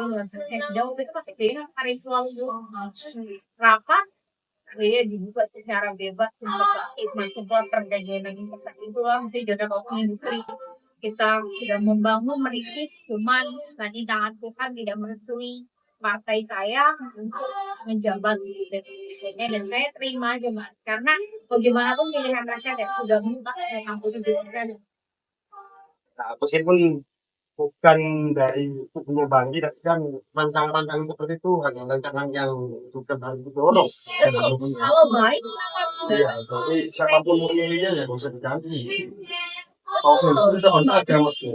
B: jauh itu masih dengan hari selalu rapat dia dibuka secara bebas untuk perdagangan itu lah nanti jodoh kopi industri kita sudah membangun merintis cuman tadi tangan Tuhan tidak merestui partai saya untuk menjabat dan saya terima aja mas karena bagaimanapun pilihan rakyat ya sudah mutlak saya kampus juga.
A: Nah, meskipun bukan dari kubunya Banggi, tapi kan rancangan-rancangan seperti itu hanya rancangan yang juga harus didorong.
B: Kalau baik
A: Iya, tapi siapapun memilihnya ya nggak usah diganti. Kalau itu bisa ada mas, ya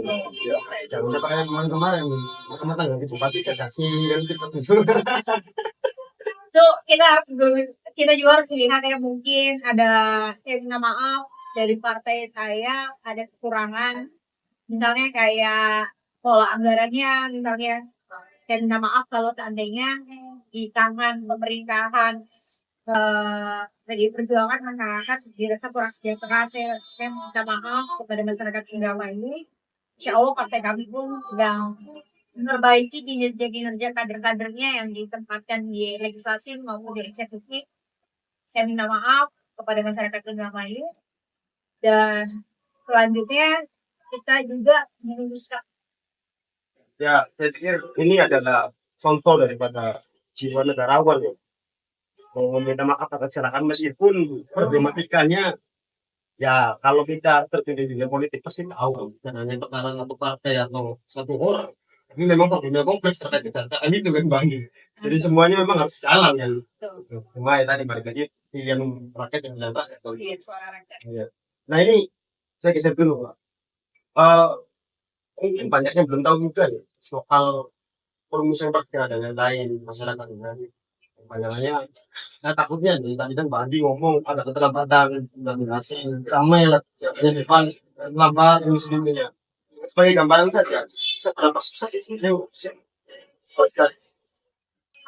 A: jangan sampai kayak kemarin-kemarin, mata yang itu bupati kasih ganti petunjuk.
B: tuh kita juga harus melihat ya mungkin ada minta maaf dari partai saya ada kekurangan misalnya kayak pola anggarannya misalnya saya minta maaf kalau seandainya di tangan pemerintahan bagi perjuangan masyarakat dirasa kurang sejahtera saya minta maaf kepada masyarakat Indramayu. Insya Allah partai kami pun sedang memperbaiki kinerja kader-kadernya yang ditempatkan di legislatif maupun di eksekutif. Saya minta maaf kepada masyarakat Indramayu dan selanjutnya kita juga menuliskan.
A: Ya, saya pikir ini adalah contoh daripada jiwa negarawan ya. Meminta maaf atas kesalahan meskipun problematikanya ya kalau kita terpilih di dunia politik pasti tahu kan hanya perkara satu partai atau satu orang ini memang problemnya kompleks terkait dengan data itu kan bang jadi semuanya memang harus jalan kan cuma ya tadi balik lagi pilihan rakyat yang dilakukan atau ya. Nah ini saya geser dulu Pak. Mungkin banyaknya belum tahu juga ya soal perumusan perkara dan lain-lain masyarakat ini panjangannya nah takutnya nih tadi kan Bandi ngomong ada keterlambatan dominasi ramai lah yang depan lambat terus dunia sebagai gambaran saja seberapa susah sih ini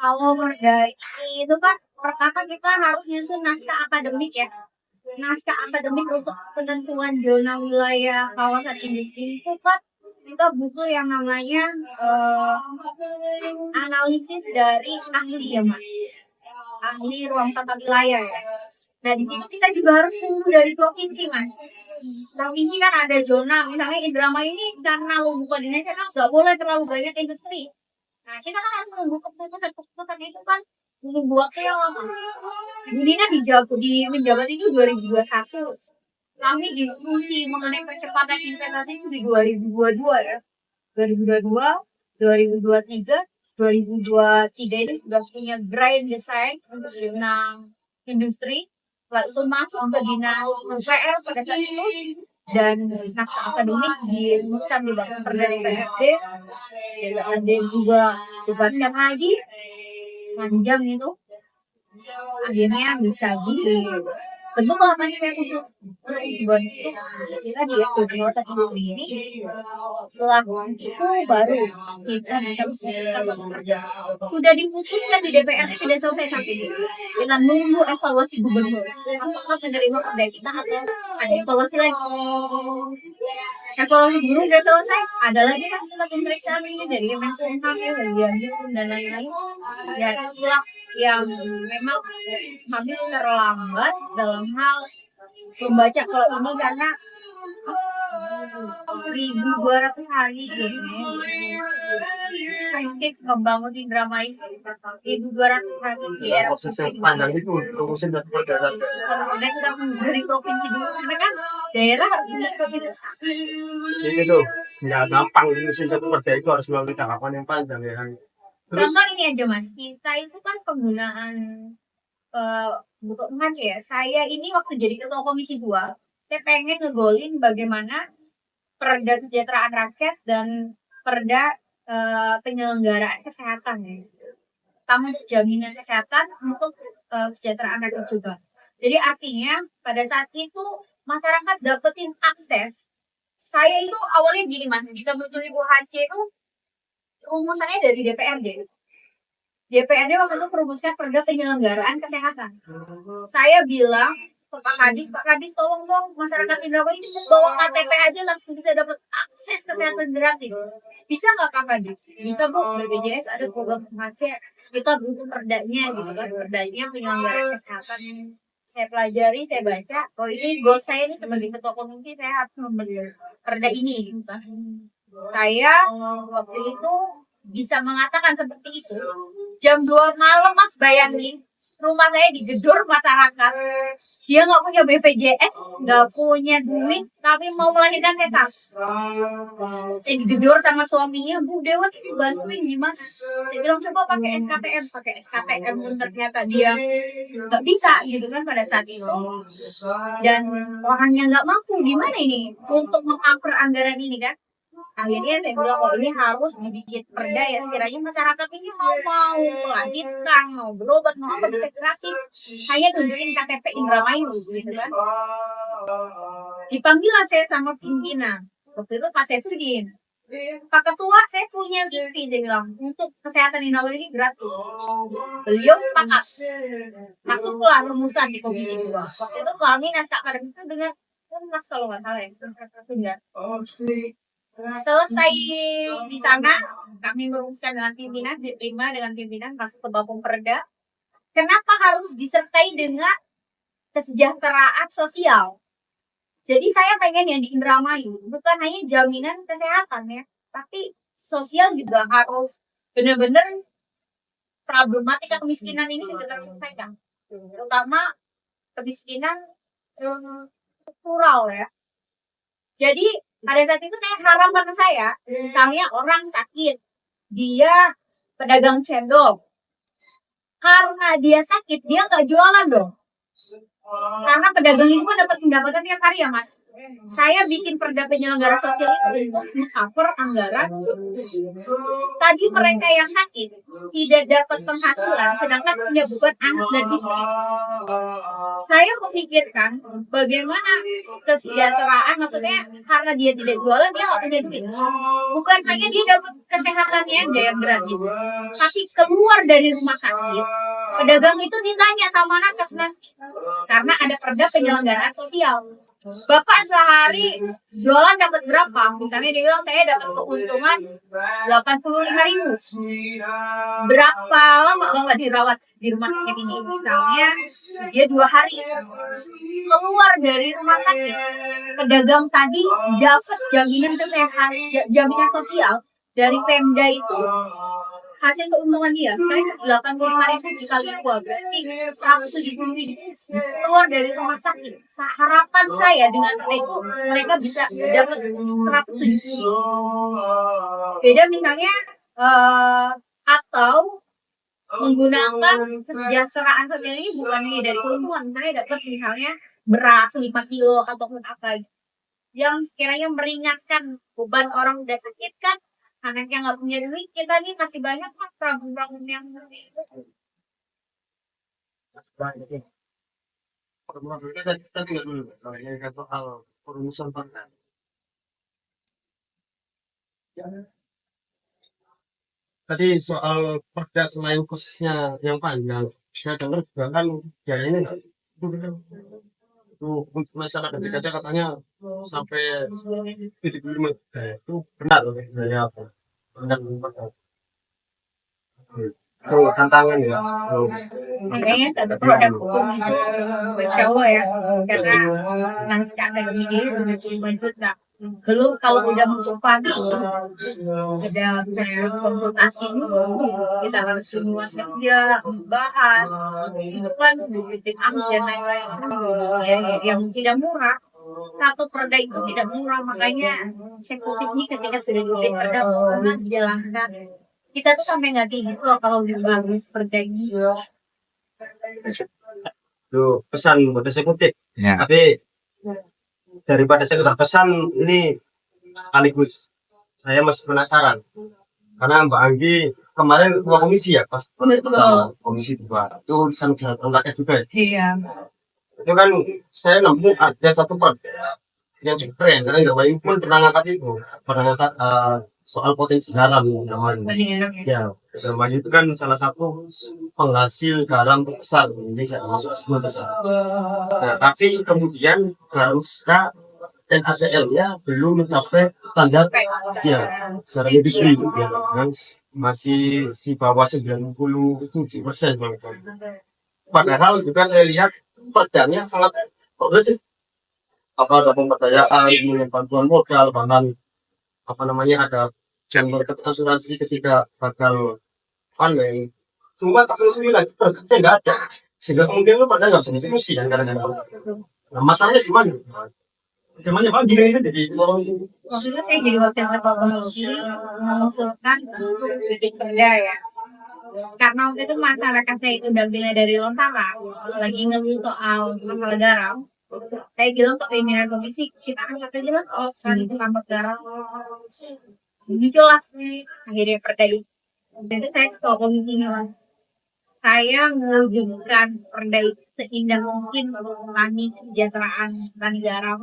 B: Kalau Merdeka itu kan pertama kita harus nyusun naskah akademik ya. Naskah akademik untuk penentuan zona wilayah kawasan industri itu kan kita butuh yang namanya analisis dari ahli ya mas, ahli ruang tata wilayah ya. Nah di situ kita juga harus tunggu dari provinsi mas. Provinsi kan ada zona, misalnya Indramayu ini karena lubuk Indonesia kan nggak boleh terlalu banyak industri. Nah kita kan harus menunggu keputusan itu kan menunggu waktu yang lama. Dina menjabat itu 2021. Kami diskusi mengenai percepatan investasi itu di 2022 ya. 2022, 2023, 2023 ini sudah punya grand design untuk zona industri. Setelah itu masuk ke dinas UPR pada saat itu dan naskah akademik dirumuskan di bawah Perdana PRD. Dan ada juga dibuatkan lagi panjang itu akhirnya bisa bentuk lapangan kayak khusus buat kita dia tujuh satu ini setelah itu baru kita bisa sudah diputuskan di DPR tidak selesai sampai ini kita nunggu evaluasi gubernur apakah menerima kerja kita atau ada evaluasi lagi. Evaluasi gubernur udah selesai ada lagi kan setelah pemeriksaan ini dari Kemenkumham dari Yanjung dan lain-lain ya itulah yang memang kami terlambat dalam hal membaca kalau ini karena 1.200 hari gitu aktif membangun di drama ini 1.200 hari di era
A: proses yang panjang itu urusin dan perbedaan.
B: kemudian kita dari provinsi dulu karena kan daerah harus dari provinsi
A: Ini tuh nggak gampang urusin satu perda itu harus melalui tahapan yang panjang ya kan. Terus
B: contoh ini aja mas kita itu kan penggunaan butuh emas ya saya ini waktu jadi ketua komisi 2 saya pengen ngegolin bagaimana perda kesejahteraan rakyat dan perda penyelenggaraan kesehatan ya. Pertama untuk jaminan kesehatan untuk kesejahteraan rakyat juga. Jadi artinya pada saat itu masyarakat dapetin akses. Saya itu awalnya gini mas, bisa muncul Ibu HC itu rumusannya dari DPRD. DPRD waktu itu merumuskan perda penyelenggaraan kesehatan. Saya bilang ke Pak Kadis tolong dong masyarakat Indramayu cukup bawa KTP aja langsung bisa dapat akses kesehatan gratis. Bisa nggak Kak Kadis? Bisa Bu, BPJS ada program remaja. Kita butuh perdanya gitu kan, perdanya penyelenggaraan kesehatan. Saya pelajari, saya baca, oh ini goal saya ini sebagai ketua komisi saya harus membentuk perda ini. Gitu kan. Saya waktu itu bisa mengatakan seperti itu. Jam 2 malam mas bayangin rumah saya digedor masyarakat dia nggak punya BPJS nggak punya duit tapi mau melahirkan sesar saya digedor sama suaminya Bu Dewa ini bantuin gimana saya bilang coba pakai SKTM pun ternyata dia nggak bisa gitu kan pada saat itu dan orangnya nggak mampu gimana ini untuk mengcover anggaran ini kan akhirnya saya bilang kalau ini harus dibikin perda ya sekiranya masyarakat ini mau melahirkan mau berobat mau apa bisa gratis hanya tunjukin KTP Indramayu gitu kan dipanggil saya sama pimpinan waktu itu Pak Sefudin Pak Ketua saya punya gizi saya bilang untuk kesehatan Indramayu ini gratis beliau sepakat masuklah rumusan di komisi 2 waktu itu kami naskah akademik itu dengan mas kalau nggak salah ya selesai di sana kami merumuskan dengan pimpinan diterima dengan pimpinan masuk ke Bapom Perda kenapa harus disertai dengan kesejahteraan sosial jadi saya pengen yang di Indramayu bukan hanya jaminan kesehatan ya tapi sosial juga harus benar-benar problematika kemiskinan ini bisa terselesaikan terutama kemiskinan rural ya jadi pada saat itu saya harapan saya, misalnya orang sakit, dia pedagang cendol. Karena dia sakit, dia nggak jualan dong. Karena pedagang itu kan dapat pendapatan tiap hari ya mas. Saya bikin perda penyelenggara sosial itu untuk cover anggaran. Tadi mereka yang sakit tidak dapat penghasilan, sedangkan punya beban anak dan istri. Saya memikirkan bagaimana kesejahteraan, maksudnya karena dia tidak jualan dia nggak punya duit. Bukan hanya dia dapat kesehatannya aja yang gratis, tapi keluar dari rumah sakit, pedagang itu ditanya sama nakes nanti karena ada perda penyelenggaraan sosial. Bapak sehari jualan dapat berapa? Misalnya dia bilang saya dapat keuntungan 85.000. Berapa lama Bapak dirawat di rumah sakit ini? Misalnya dia 2 hari keluar dari rumah sakit. Pedagang tadi dapat jaminan kesehatan, jaminan sosial dari Pemda itu hasil keuntungan dia saya 85.000 dikali 2 berarti 170.000 keluar dari rumah sakit harapan saya dengan itu mereka bisa dapat 170.000 beda misalnya atau menggunakan kesejahteraan sosial ini bukan hanya dari keuntungan misalnya dapat misalnya beras 5 kilo ataupun apa yang sekiranya meringankan beban orang udah sakit kan anak yang nggak punya duit kita nih masih banyak kan problem-problem yang
A: Kita tinggal dulu soalnya kan soal perumusan partai. Tadi soal perda selain prosesnya yang panjang, saya dengar juga kan biayanya nggak itu untuk masyarakat kita katanya sampai 75 juta. Itu benar loh biaya apa? Benar, itu tantangan ya. Oh,
B: Makanya satu produk hukum itu Masya Allah ya, karena naskah akademik ini 75 juta. Belum kalau udah masuk padu, ada misalnya konsultasi dulu, kita harus semua kerja, bahas, itu kan bikin amat dan lain-lain. Ya, yang tidak murah. Satu perda itu tidak murah, makanya eksekutif ini ketika sudah dibikin perda, karena dijalankan. Kita tuh sampai nggak kayak gitu loh kalau dibahas perda ini.
A: itu pesan buat eksekutif.
C: Ya.
A: Tapi daripada saya udah pesan ini sekaligus saya masih penasaran karena Mbak Anggi kemarin ketua komisi ya pas
B: Betul.
A: komisi 2 itu sangat rakyat juga ya.
B: Iya.
A: Itu kan saya nemu ada satu part yang cukup keren karena Mbak Anggi pun pernah ngangkat itu pernah ngangkat soal potensi garam namanya. Ya, garam itu kan salah satu penghasil garam terbesar di Indonesia, termasuk 10 besar. Nah, tapi kemudian harusnya NaCl-nya belum mencapai standar ya garam industri ya, kan masih di bawah 97%. Padahal juga saya lihat perdanya sangat progresif. Apa ada pemberdayaan, bantuan modal, bahkan apa namanya ada jaminan asuransi ketika gagal panen. Cuma tak sembilan produknya nggak ada, sehingga kemudian lu pada nggak bisa diskusi kan kadang-kadang. Nah, masalahnya gimana? Cuman ya gini kan jadi orang sini.
B: Waktu itu saya jadi wakil ketua komisi mengusulkan untuk bikin perda ya. Karena waktu itu masyarakat saya itu dagingnya dari Lontara, lagi ngeluh soal masalah garam. Saya bilang ke pimpinan komisi, kita angkat aja lah soal itu tambah garam. Muncullah akhirnya perda itu. Waktu itu saya ketua komisinya lah. Saya mewujudkan perda itu seindah mungkin untuk petani kesejahteraan petani garam.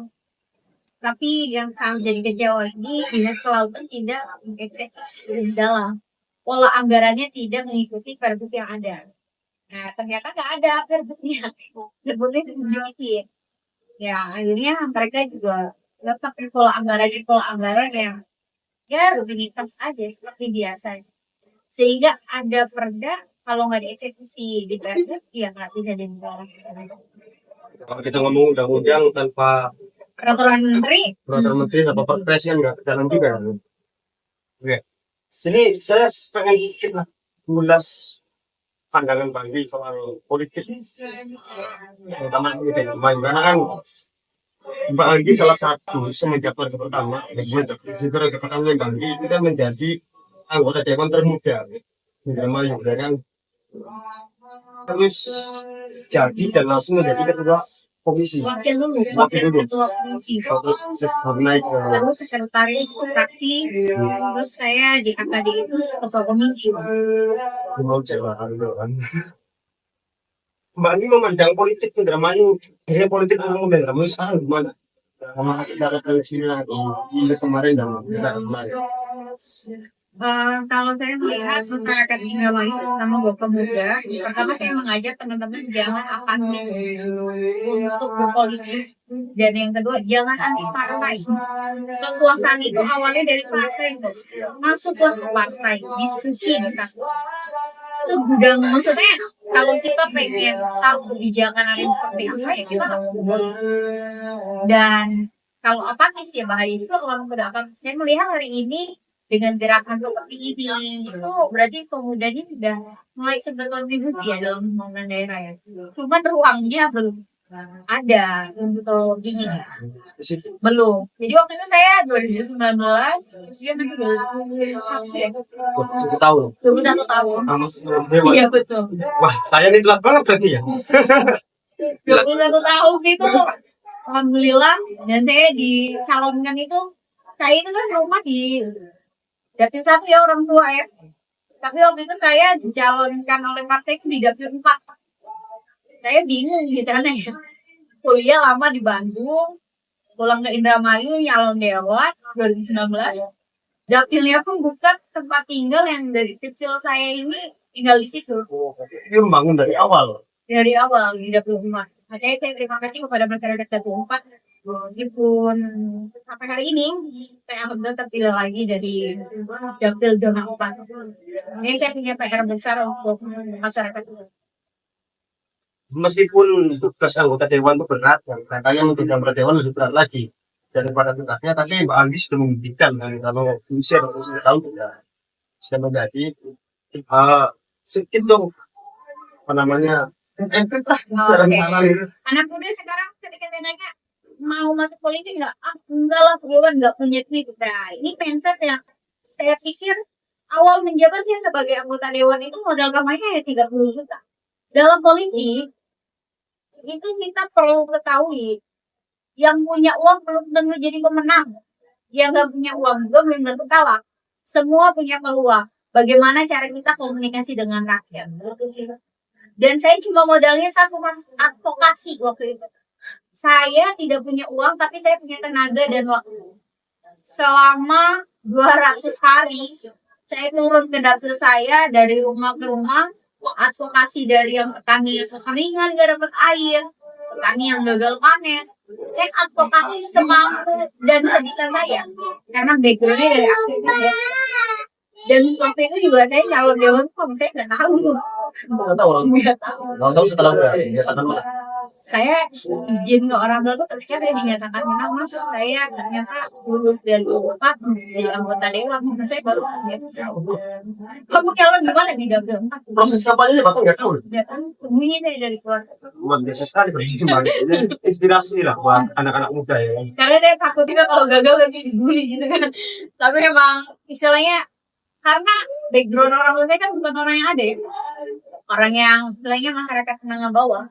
B: Tapi yang sangat jadi kecewa ini dinas kelautan tidak mengeksekusi dalam pola anggarannya tidak mengikuti perbuk yang ada. Nah ternyata nggak ada perbuknya, perbuknya dimiliki. Ya akhirnya mereka juga tetap pola anggaran yang ya rutinitas aja seperti biasa. Sehingga ada perda kalau nggak dieksekusi di perbuk ya nggak bisa dijalankan.
A: Kalau kita ngomong undang-undang tanpa
B: Peraturan menteri.
A: peraturan menteri atau perpres yang nggak dalam juga. Oke. Sini saya pengen sedikit lah ulas pandangan Bang Di soal politik, terutama di main karena kan Mbak Anggi salah satu semenjak periode pertama, periode pertama Mbak Anggi itu kan menjadi anggota dewan termuda di Mayu, kan terus jadi dan langsung menjadi ketua komisi.
B: Wakil ketua komisi.
A: Baru naik ke
B: Lalu sekretaris fraksi, terus saya di AKD itu ketua komisi.
A: mau coba kan. Mbak Anggi memandang politik Indramayu, politik umum Indramayu sekarang gimana? Sama kita referensinya di kemarin dan kita kemarin.
B: Kalau saya melihat masyarakat Indramayu sama Gok Pemuda, pertama saya mengajak teman-teman jangan apatis untuk berpolitik, dan yang kedua jangan anti partai. Kekuasaan itu awalnya dari partai, masuklah ke partai, diskusi di sana. Itu gudang, maksudnya kalau kita pengen tahu kebijakan ada seperti apa ya kita dan kalau apatis ya bahaya juga kalau muda apatis. Saya melihat hari ini dengan gerakan seperti ini itu berarti pemudanya sudah mulai berkontribusi ya dalam pembangunan daerah ya. Cuman ruangnya belum ada untuk ini ya. Belum. Jadi waktu itu saya 2019 usia masih
A: 21 tahun.
B: 21 tahun.
A: Dewa.
B: Iya betul.
A: Wah, saya ini telat banget berarti ya.
B: 21 tahun itu alhamdulillah, dan saya dicalonkan itu saya itu kan rumah di Dapil 1 ya orang tua ya. Tapi waktu itu saya dicalonkan oleh partai di Dapil 4. Saya bingung gimana ya. Kuliah lama di Bandung, pulang ke Indramayu nyalon dewan 2019. Dapilnya pun bukan tempat tinggal yang dari kecil saya ini tinggal di situ.
A: Oh, dia membangun dari awal.
B: Dari awal di dapil rumah. Makanya saya terima kasih kepada masyarakat dapil 4. Meskipun sampai hari ini saya alhamdulillah terpilih lagi dari dapil zona 4. Ini saya punya PR besar untuk masyarakat.
A: Meskipun tugas anggota dewan itu berat, kan, katanya menjadi anggota dewan lebih berat lagi daripada tugasnya, tapi Mbak Andi sudah membuktikan kan, kalau usia 29 tahun sudah menjadi sedikit dong apa namanya secara
B: Oke.
A: misalnya gitu.
B: Anak muda sekarang ketika saya nanya mau masuk politik nggak? Ah, enggak lah, gue kan nggak punya duit. Nah, ini mindset yang saya pikir awal menjabat saya sebagai anggota dewan itu modal kampanye ya 30 juta. Dalam politik itu kita perlu ketahui yang punya uang belum tentu jadi pemenang, yang nggak punya uang juga belum tentu kalah. Semua punya peluang. Bagaimana cara kita komunikasi dengan rakyat? Gitu sih. Dan saya cuma modalnya satu, mas, advokasi waktu itu. Saya tidak punya uang, tapi saya punya tenaga dan waktu. Selama 200 hari, saya turun ke dapur saya dari rumah ke rumah, advokasi dari yang petani yang kekeringan gak dapat air, petani yang gagal panen. Saya advokasi semampu dan sebisa saya, karena backgroundnya dari aktivis. Dan waktu itu juga saya calon dewan pom, saya nggak tahu.
A: Nggak tahu,
B: Nggak tahu.
A: nggak tahu setelah udah dinyatakan menang.
B: Saya izin ke orang tua tuh ketika saya dinyatakan menang, mas saya ternyata lulus dari UPAD menjadi anggota dewan. Saya baru lihat, kamu calon gimana di dapil 4?
A: Proses kampanye bapak nggak tahu.
B: Nggak tahu, sembunyi saya dari keluarga.
A: Luar biasa sekali berarti Mbak. Ini inspirasi lah buat anak-anak muda ya.
B: Karena dia takut juga kalau gagal lagi dibully gitu kan. Tapi emang istilahnya karena background orang tua saya kan bukan orang yang ada ya. Orang yang istilahnya masyarakat menengah bawah.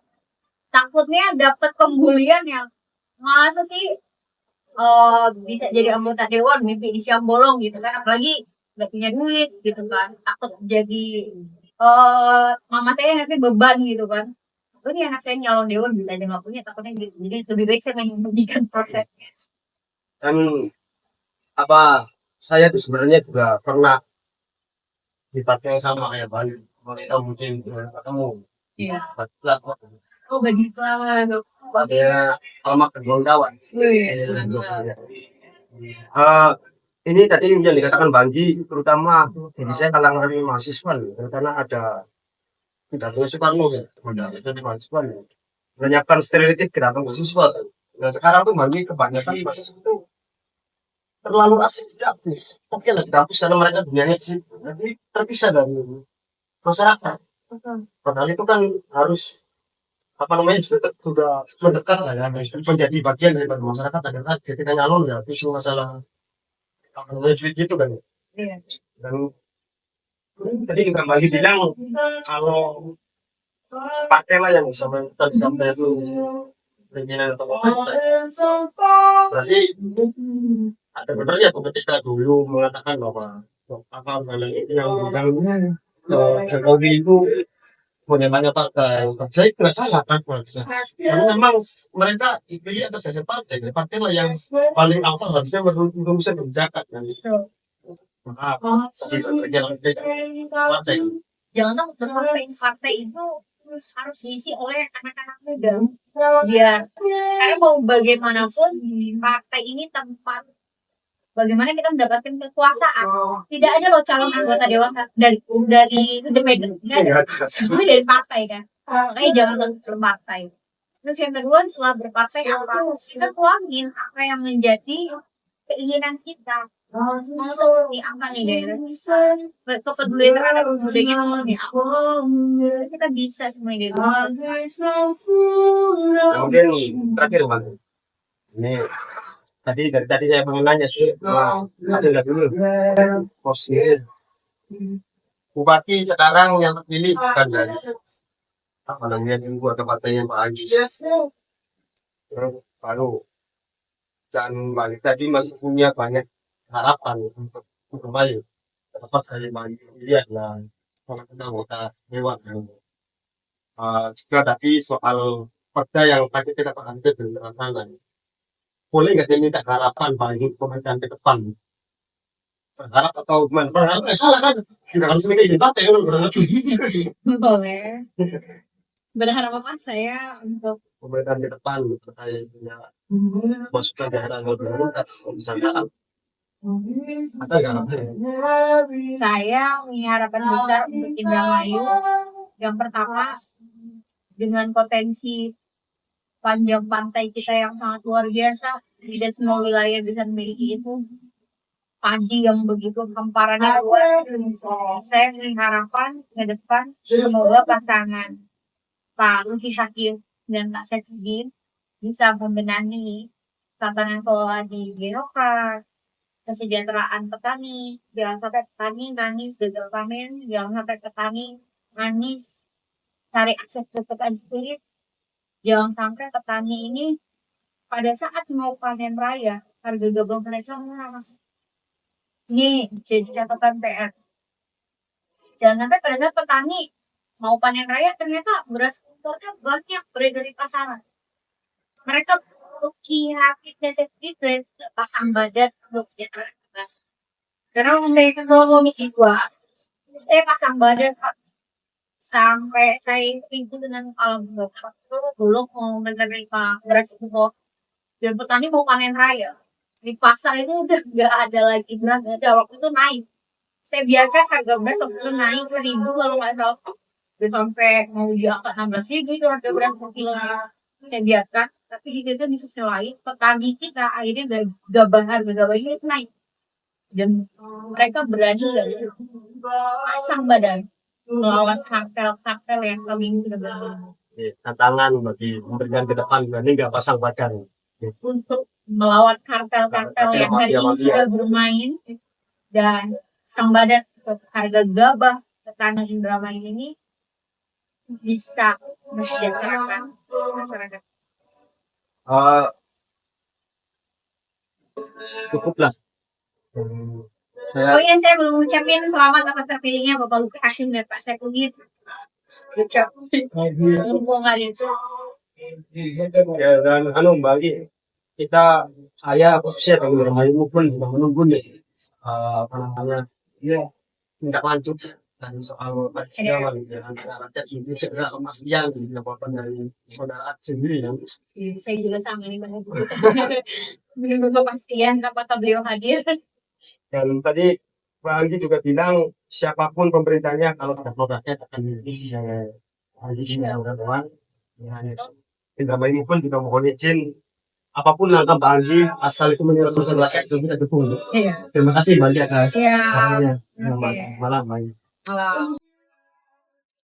B: Takutnya dapat pembulian yang masa sih bisa jadi anggota dewan mimpi di siang bolong gitu kan, apalagi nggak punya duit gitu kan, takut jadi mama saya nanti beban gitu kan. Ini anak saya nyalon dewan bisa aja nggak punya, takutnya gitu. Jadi lebih baik saya menyembunyikan proses.
A: Dan apa saya tuh sebenarnya juga pernah di partai yang sama kayak Bali. Kita mungkin ketemu
B: Iya.
A: Batlat,
B: Oh begitu.
A: dia alamat kedua kawan.
B: Wih.
A: Ini tadi yang dikatakan Bandi, terutama jadi saya kalangan mahasiswa nih, karena ada pidatonya Soekarno ya, itu di mahasiswa nih, menyiapkan stereotip gerakan mahasiswa. Nah sekarang tuh Bandi kebanyakan mahasiswa itu terlalu asik tidak aktif. Oke lah kita hapus karena mereka dunianya di situ, jadi terpisah dari masyarakat. Padahal itu kan harus apa namanya sudah mendekat lah ya, menjadi bagian dari masyarakat agar ketika nyalon ya isu masalah apa namanya duit gitu kan.
B: Iya.
A: Dan tadi juga Bagi bilang kalau pakai lah yang sama tadi sampai itu pimpinan atau apa berarti ada benernya tuh ketika dulu mengatakan bahwa apa namanya itu yang bilang Jokowi itu punya banyak partai. Saya kira salah kan karena memang mereka dipilih atas dasar partai. Partai lah yang paling awal harusnya merumuskan kebijakan kan. Maaf, jalan partai.
B: Jangan partai itu harus diisi oleh anak-anak muda. Biar karena mau bagaimanapun partai ini tempat bagaimana kita mendapatkan kekuasaan. Tidak ada loh calon anggota dewan dari independen, nggak ada. Semua dari partai kan. Makanya jangan terus partai. Terus yang kedua setelah berpartai apa? Kita tuangin apa yang menjadi keinginan kita. Mau seperti apa nih daerah? Kepedulian terhadap budaya seperti apa? Kita bisa semuanya dari
A: Kemudian terakhir Bang, ini dari tadi saya pengen nanya sih, ada nggak dulu posisi bupati sekarang yang terpilih bukan dari apa namanya yang buat partainya Pak Agi. Baru dan balik tadi masih punya banyak harapan untuk kembali terlepas dari Bagi lihat lah kalau kita anggota dewan. Juga tadi soal perda yang tadi kita bahas itu dengan sana. Boleh nggak dia minta harapan bagi pemerintahan ke depan? Berharap atau gimana? Berharap salah kan? Tidak harus minta izin partai kan? Berharap
B: Boleh. Berharap apa saya untuk
A: pemerintahan ke depan terkait punya masukan daerah yang lebih lintas misalnya ada nggak harapan?
B: saya punya harapan besar untuk Indramayu. Yang pertama, dengan potensi panjang pantai kita yang sangat luar biasa, tidak semua wilayah bisa memiliki itu. Padi yang begitu hamparannya luas. Saya punya harapan ke depan, semoga pasangan Pak Luki Hakim dan Pak Sefudin bisa membenahi tatanan kelola di birokrat, kesejahteraan petani, jangan sampai petani nangis gagal panen, jangan sampai petani nangis cari akses ke petani sulit, jangan sampai petani ini pada saat mau panen raya harga gabah mereka murah, Mas. Ini jadi catatan PR. Jangan sampai pada saat petani mau panen raya ternyata beras impornya banyak beredar di pasaran. Mereka Luki Hakim dan Sefudin pasang badan untuk kesejahteraan petani. Karena mereka kalau komisi 2, saya pasang badan Pak, sampai saya itu dengan alam bapak itu belum mau menerima beras itu kok. Dan petani mau panen raya di pasar itu udah nggak ada lagi beras, nggak ada. Waktu itu naik, saya biarkan harga beras waktu itu naik 1.000 kalau nggak salah, udah sampai mau diangkat 16.000 itu harga beras per kilo. Saya biarkan, tapi di situ di sisi lain petani kita akhirnya gabah harga gabahnya itu naik, dan mereka berani dari pasang badan melawan kartel-kartel yang kami sudah berlalu.
A: Tantangan bagi pemerintahan ke depan berani nggak pasang badan
B: Untuk melawan kartel-kartel yang hari ini sudah bermain, dan sang badan untuk harga gabah petani Indramayu ini bisa mensejahterakan masyarakat.
A: Cukuplah.
B: Oh iya, saya belum ucapin selamat atas terpilihnya Bapak Luki Hakim dan Pak Sefudin. Ucap. Hubungan itu.
A: Ya, dan bagi kita saya fokusnya kalau Indramayu maupun menunggu nih apa namanya ya tindak lanjut dan soal persiapan antara rakyat ini segera kepastian dilaporkan dari saudara sendiri ya.
B: Saya juga sama nih menunggu kepastian apakah beliau hadir.
A: Dan tadi Pak Anggi juga bilang siapapun pemerintahnya kalau ada rakyat akan memilih yang doang. Ya, Indramayu pun juga mohon izin apapun langkah Pak Anggi asal itu menyelamatkan rakyat itu kita dukung.
B: Iya.
A: Terima kasih banyak atas
B: Iya.
A: waktunya. Selamat
B: Oke.
A: malam. Bang.
B: Malam.